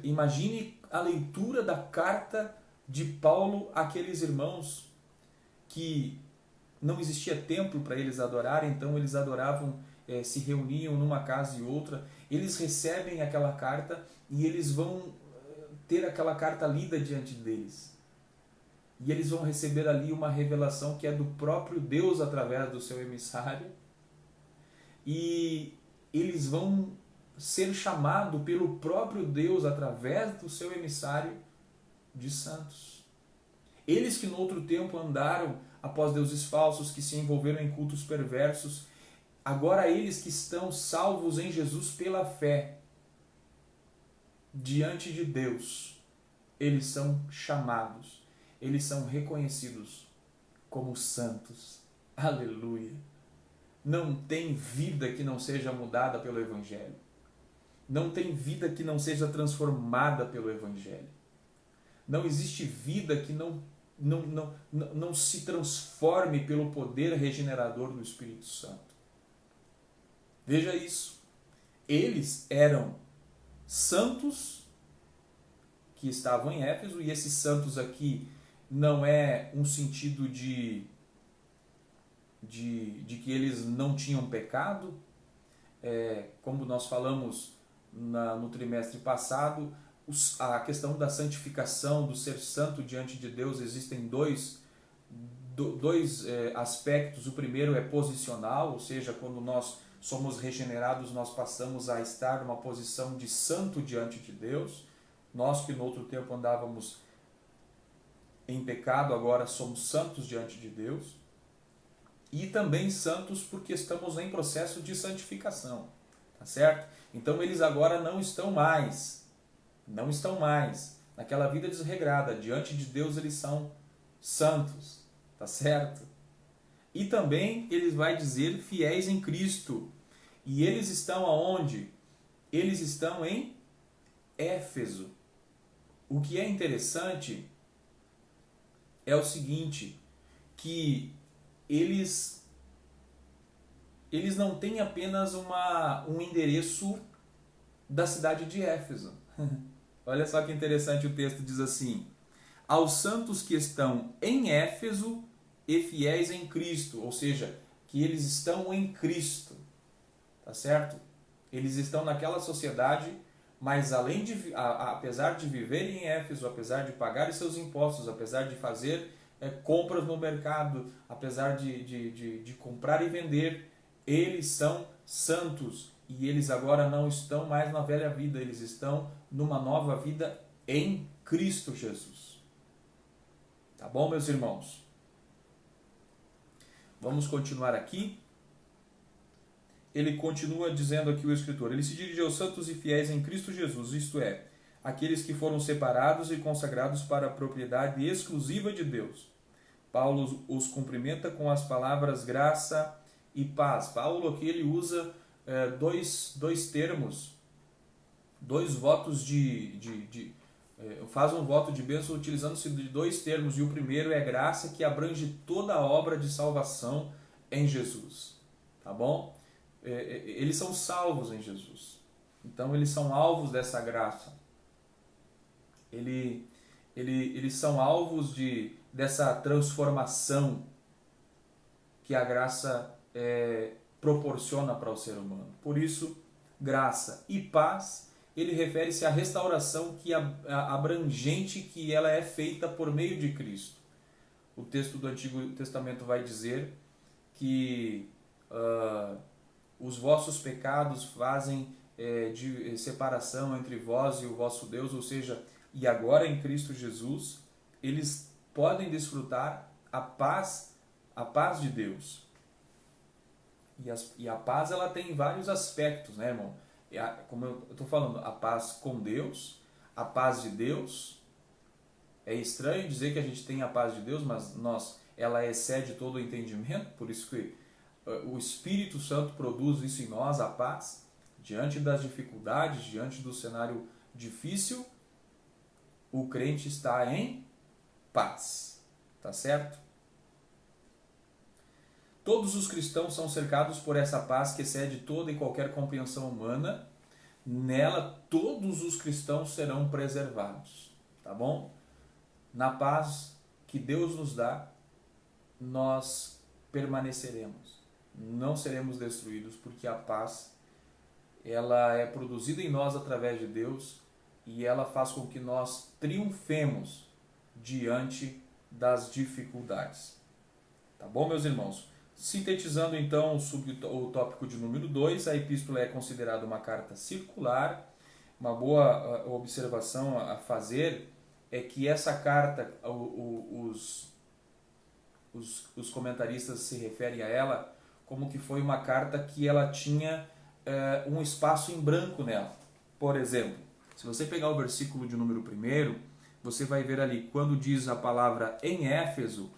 Imagine a leitura da carta de Paulo àqueles irmãos que não existia templo para eles adorarem, então eles adoravam, se reuniam numa casa e outra. Eles recebem aquela carta e eles vão ter aquela carta lida diante deles. E eles vão receber ali uma revelação que é do próprio Deus através do seu emissário. E eles vão ser chamados pelo próprio Deus através do seu emissário de santos. Eles que no outro tempo andaram após deuses falsos, que se envolveram em cultos perversos, agora eles que estão salvos em Jesus pela fé, diante de Deus, eles são chamados, eles são reconhecidos como santos. Aleluia! Não tem vida que não seja mudada pelo Evangelho. Não tem vida que não seja transformada pelo Evangelho. Não existe vida que não se transforme pelo poder regenerador do Espírito Santo. Veja isso. Eles eram santos que estavam em Éfeso, e esses santos aqui não é um sentido de que eles não tinham pecado. Como nós falamos no trimestre passado, a questão da santificação, do ser santo diante de Deus, existem dois aspectos. O primeiro é posicional, ou seja, quando nós somos regenerados, nós passamos a estar numa posição de santo diante de Deus. Nós que no outro tempo andávamos em pecado, agora somos santos diante de Deus. E também santos porque estamos em processo de santificação, tá certo? Então eles agora não estão mais naquela vida desregrada. Diante de Deus eles são santos, tá certo? E também eles vai dizer fiéis em Cristo. E eles estão aonde? Eles estão em Éfeso. O que é interessante é o seguinte, que eles não têm apenas um endereço da cidade de Éfeso. Olha só que interessante, o texto diz assim, aos santos que estão em Éfeso e fiéis em Cristo, ou seja, que eles estão em Cristo, tá certo? Eles estão naquela sociedade, mas apesar de viverem em Éfeso, apesar de pagarem seus impostos, apesar de fazer compras no mercado, apesar de comprar e vender, eles são santos. E eles agora não estão mais na velha vida, eles estão numa nova vida em Cristo Jesus. Tá bom, meus irmãos? Vamos continuar aqui. Ele continua dizendo aqui, o escritor, ele se dirige aos santos e fiéis em Cristo Jesus, isto é, aqueles que foram separados e consagrados para a propriedade exclusiva de Deus. Paulo os cumprimenta com as palavras graça e paz. Paulo aqui ele usa dois termos, dois votos faz um voto de bênção utilizando-se de dois termos, e o primeiro é graça, que abrange toda a obra de salvação em Jesus, tá bom? eles são salvos em Jesus. Então eles são alvos dessa graça. Eles são alvos dessa transformação que a graça proporciona para o ser humano. Por isso, graça e paz, ele refere-se à restauração abrangente que ela é feita por meio de Cristo. O texto do Antigo Testamento vai dizer que os vossos pecados fazem de separação entre vós e o vosso Deus, ou seja, e agora em Cristo Jesus, eles podem desfrutar a paz de Deus. E a paz, ela tem vários aspectos, né, irmão? Como eu estou falando, a paz com Deus, a paz de Deus. É estranho dizer que a gente tem a paz de Deus, mas ela excede todo o entendimento, por isso que o Espírito Santo produz isso em nós, a paz. Diante das dificuldades, diante do cenário difícil, o crente está em paz. Tá certo? Todos os cristãos são cercados por essa paz que excede toda e qualquer compreensão humana. Nela, todos os cristãos serão preservados. Tá bom? Na paz que Deus nos dá, nós permaneceremos. Não seremos destruídos, porque a paz, ela é produzida em nós através de Deus e ela faz com que nós triunfemos diante das dificuldades. Tá bom, meus irmãos? Sintetizando então o tópico de número 2, a epístola é considerada uma carta circular. Uma boa observação a fazer é que essa carta, os comentaristas se referem a ela como que foi uma carta que ela tinha um espaço em branco nela. Por exemplo, se você pegar o versículo de número 1, você vai ver ali, quando diz a palavra em Éfeso,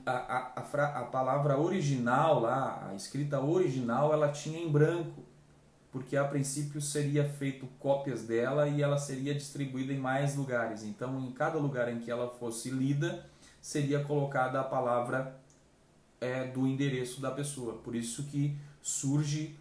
a palavra original lá, a escrita original, ela tinha em branco, porque a princípio seria feito cópias dela e ela seria distribuída em mais lugares. Então, em cada lugar em que ela fosse lida, seria colocada a palavra do endereço da pessoa. Por isso que surge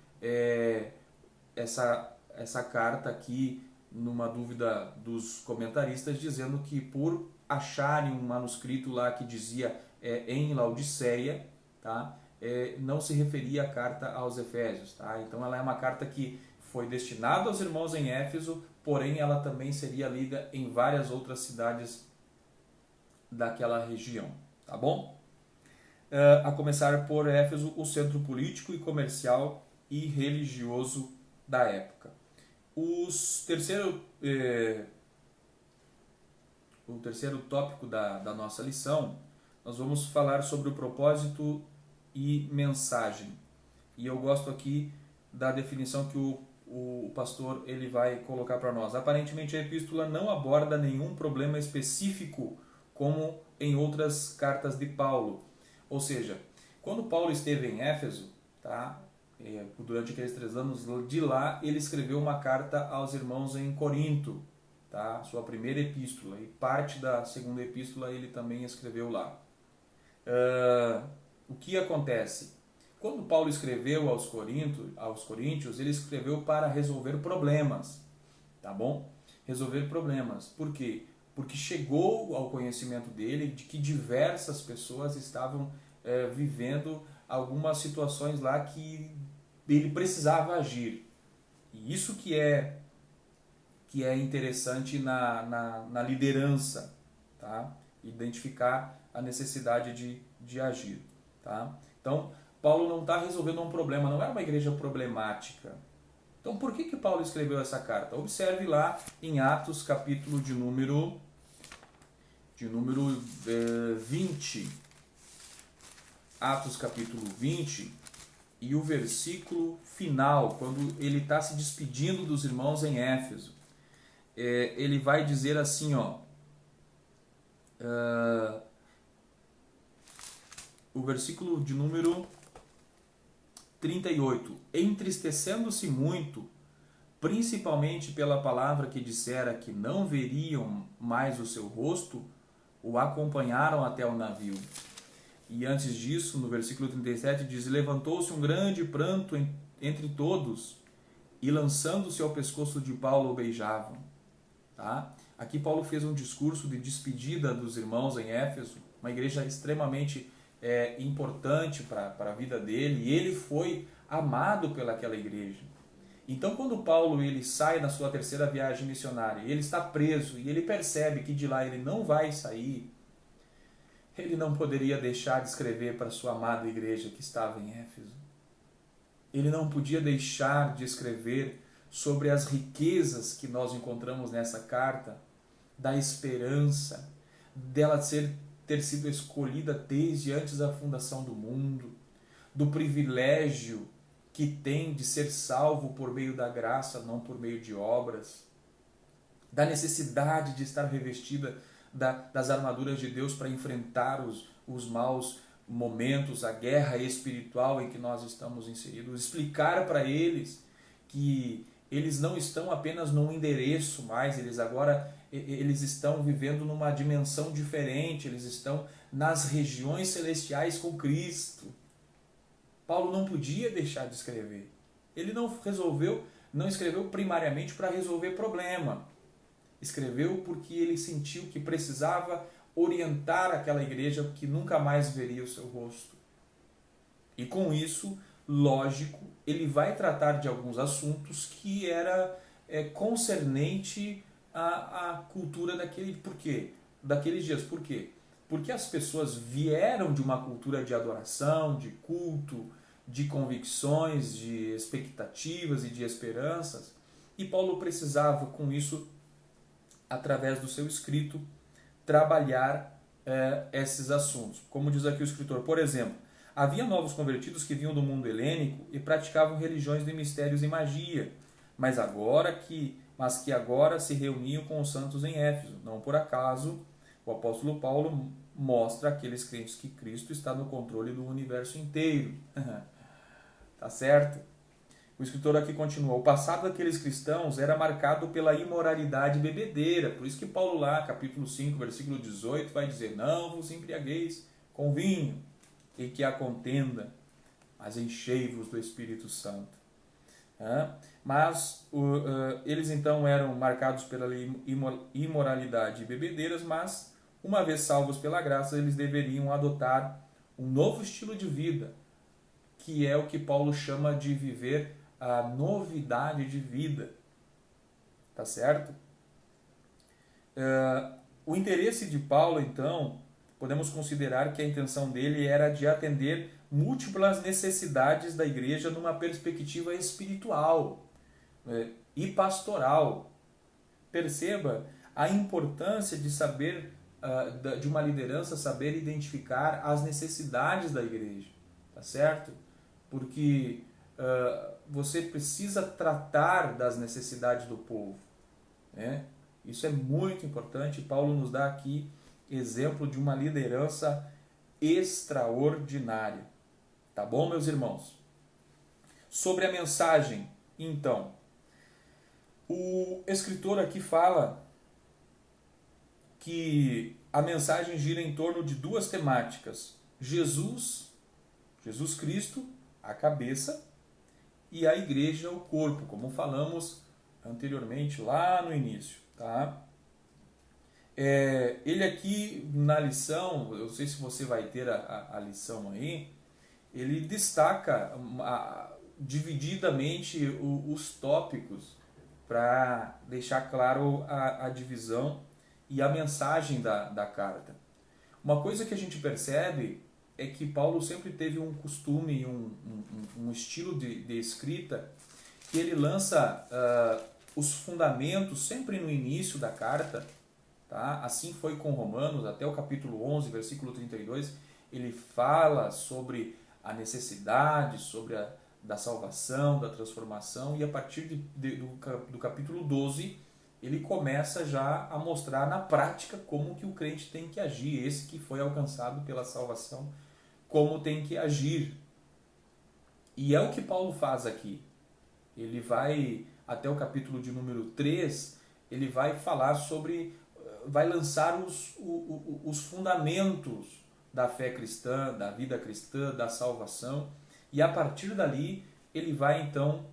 essa carta aqui, numa dúvida dos comentaristas, dizendo que por acharem um manuscrito lá que dizia em Laodiceia, tá? Não se referia a carta aos Efésios. Tá? Então ela é uma carta que foi destinada aos irmãos em Éfeso, porém ela também seria lida em várias outras cidades daquela região. Tá bom? A começar por Éfeso, o centro político e comercial e religioso da época. O terceiro tópico da nossa lição, nós vamos falar sobre o propósito e mensagem. E eu gosto aqui da definição que o pastor ele vai colocar para nós. Aparentemente a epístola não aborda nenhum problema específico como em outras cartas de Paulo. Ou seja, quando Paulo esteve em Éfeso, tá? Durante aqueles 3 anos de lá, ele escreveu uma carta aos irmãos em Corinto, tá? Sua primeira epístola, e parte da segunda epístola ele também escreveu lá. O que acontece? Quando Paulo escreveu aos Coríntios, ele escreveu para resolver problemas, tá bom? Resolver problemas. Por quê? Porque chegou ao conhecimento dele de que diversas pessoas estavam vivendo algumas situações lá que ele precisava agir. E isso que é interessante na liderança, tá? Identificar a necessidade de agir. Tá? Então, Paulo não está resolvendo um problema, não era uma igreja problemática. Então, por que Paulo escreveu essa carta? Observe lá em Atos, capítulo de número 20. Atos, capítulo 20, e o versículo final, quando ele está se despedindo dos irmãos em Éfeso. Ele vai dizer assim, o versículo de número 38. Entristecendo-se muito, principalmente pela palavra que dissera que não veriam mais o seu rosto, o acompanharam até o navio. E antes disso, no versículo 37, diz: levantou-se um grande pranto entre todos e, lançando-se ao pescoço de Paulo, o beijavam. Tá? Aqui Paulo fez um discurso de despedida dos irmãos em Éfeso, uma igreja extremamente importante para a vida dele, e ele foi amado pelaquela igreja. Então, quando Paulo ele sai na sua terceira viagem missionária, ele está preso e ele percebe que de lá ele não vai sair, ele não poderia deixar de escrever para sua amada igreja que estava em Éfeso. Ele não podia deixar de escrever sobre as riquezas que nós encontramos nessa carta, da esperança, dela ter sido escolhida desde antes da fundação do mundo, do privilégio que tem de ser salvo por meio da graça, não por meio de obras, da necessidade de estar revestida das armaduras de Deus para enfrentar os maus momentos, a guerra espiritual em que nós estamos inseridos, explicar para eles que eles não estão apenas num endereço mais, eles estão vivendo numa dimensão diferente, eles estão nas regiões celestiais com Cristo. Paulo não podia deixar de escrever. Ele não escreveu primariamente para resolver problema. Escreveu porque ele sentiu que precisava orientar aquela igreja que nunca mais veria o seu rosto. E com isso, lógico, ele vai tratar de alguns assuntos que era concernente à cultura daqueles dias. Por quê? Porque as pessoas vieram de uma cultura de adoração, de culto, de convicções, de expectativas e de esperanças, e Paulo precisava, com isso, através do seu escrito, trabalhar esses assuntos. Como diz aqui o escritor, por exemplo, havia novos convertidos que vinham do mundo helênico e praticavam religiões de mistérios e magia, mas que agora se reuniam com os santos em Éfeso. Não por acaso, o apóstolo Paulo mostra àqueles crentes que Cristo está no controle do universo inteiro. Tá certo? O escritor aqui continua: o passado daqueles cristãos era marcado pela imoralidade bebedeira. Por isso que Paulo lá, capítulo 5, versículo 18, vai dizer: não vos embriagueis com vinho, e que há contenda, mas enchei-vos do Espírito Santo. Mas eles então eram marcados pela imoralidade e bebedeiras, mas uma vez salvos pela graça, eles deveriam adotar um novo estilo de vida, que é o que Paulo chama de viver a novidade de vida. Tá certo? O interesse de Paulo, então, podemos considerar que a intenção dele era de atender múltiplas necessidades da igreja numa perspectiva espiritual e pastoral. Perceba a importância de saber, de uma liderança saber identificar as necessidades da igreja. Tá certo? Porque você precisa tratar das necessidades do povo, né? Isso é muito importante. Paulo nos dá aqui exemplo de uma liderança extraordinária. Tá bom, meus irmãos? Sobre a mensagem, então, o escritor aqui fala que a mensagem gira em torno de duas temáticas: Jesus Cristo, a cabeça, e a igreja, o corpo, como falamos anteriormente lá no início. Tá? Ele aqui na lição, eu não sei se você vai ter a lição aí, ele destaca divididamente os tópicos para deixar claro a divisão e a mensagem da carta. Uma coisa que a gente percebe é que Paulo sempre teve um costume, um estilo de escrita, que ele lança os fundamentos sempre no início da carta. Tá? Assim foi com Romanos, até o capítulo 11, versículo 32, ele fala sobre a necessidade, da salvação, da transformação, e a partir do capítulo 12, ele começa já a mostrar na prática como que o crente tem que agir, esse que foi alcançado pela salvação, como tem que agir. E é o que Paulo faz aqui. Ele vai, até o capítulo de número 3, ele vai falar vai lançar os fundamentos da fé cristã, da vida cristã, da salvação, e a partir dali ele vai então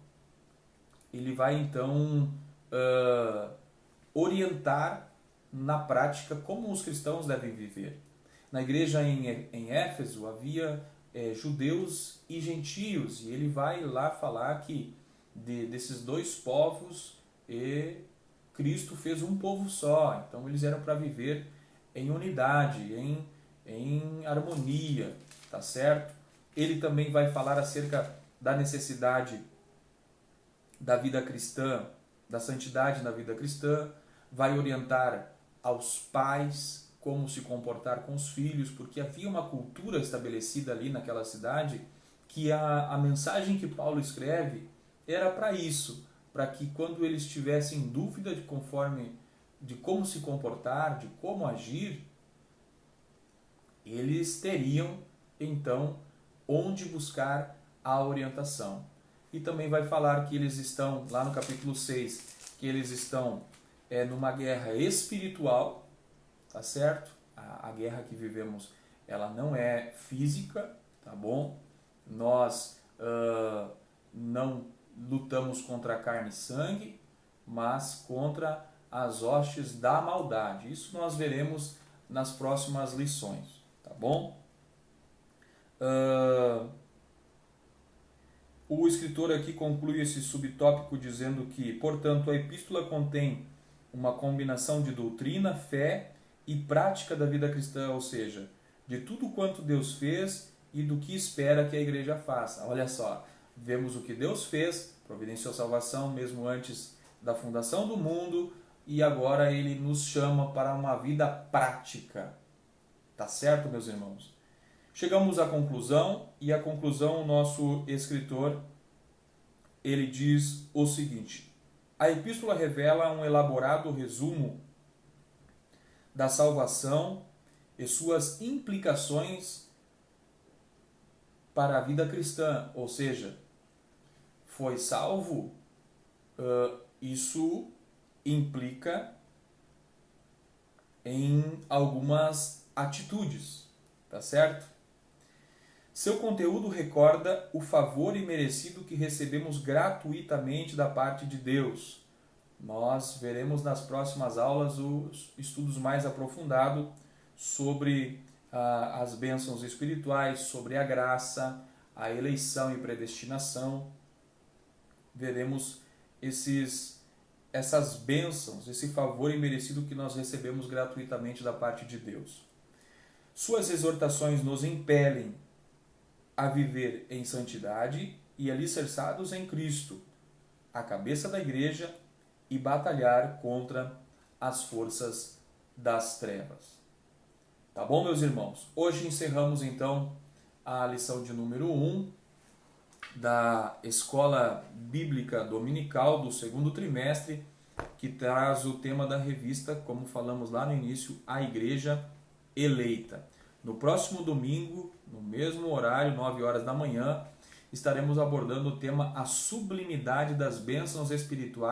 orientar na prática como os cristãos devem viver. Na igreja em Éfeso havia judeus e gentios, e ele vai lá falar que desses dois povos Cristo fez um povo só. Então eles eram para viver em unidade, em harmonia, tá certo? Ele também vai falar acerca da necessidade da vida cristã, da santidade na vida cristã, vai orientar aos pais como se comportar com os filhos, porque havia uma cultura estabelecida ali naquela cidade que a mensagem que Paulo escreve era para isso, para que quando eles tivessem dúvida de como se comportar, de como agir, eles teriam então onde buscar a orientação. E também vai falar que eles estão, lá no capítulo 6, que eles estão numa guerra espiritual, tá certo? A guerra que vivemos, ela não é física, tá bom? Nós não lutamos contra carne e sangue, mas contra as hostes da maldade. Isso nós veremos nas próximas lições, tá bom? O escritor aqui conclui esse subtópico dizendo que, portanto, a epístola contém uma combinação de doutrina, fé e prática da vida cristã, ou seja, de tudo quanto Deus fez e do que espera que a igreja faça. Olha só, vemos o que Deus fez, providenciou salvação mesmo antes da fundação do mundo, e agora Ele nos chama para uma vida prática. Tá certo, meus irmãos? Chegamos à conclusão, e a conclusão, o nosso escritor, ele diz o seguinte: a epístola revela um elaborado resumo da salvação e suas implicações para a vida cristã, ou seja, foi salvo, isso implica em algumas atitudes, tá certo? Seu conteúdo recorda o favor imerecido que recebemos gratuitamente da parte de Deus. Nós veremos nas próximas aulas os estudos mais aprofundados sobre as bênçãos espirituais, sobre a graça, a eleição e predestinação. Veremos essas bênçãos, esse favor imerecido que nós recebemos gratuitamente da parte de Deus. Suas exortações nos impelem a viver em santidade e alicerçados em Cristo, a cabeça da igreja, e batalhar contra as forças das trevas. Tá bom, meus irmãos? Hoje encerramos então a lição de número 1 da Escola Bíblica Dominical do segundo trimestre, que traz o tema da revista, como falamos lá no início, A Igreja Eleita. No próximo domingo, no mesmo horário, 9 horas da manhã, estaremos abordando o tema A Sublimidade das Bênçãos Espirituais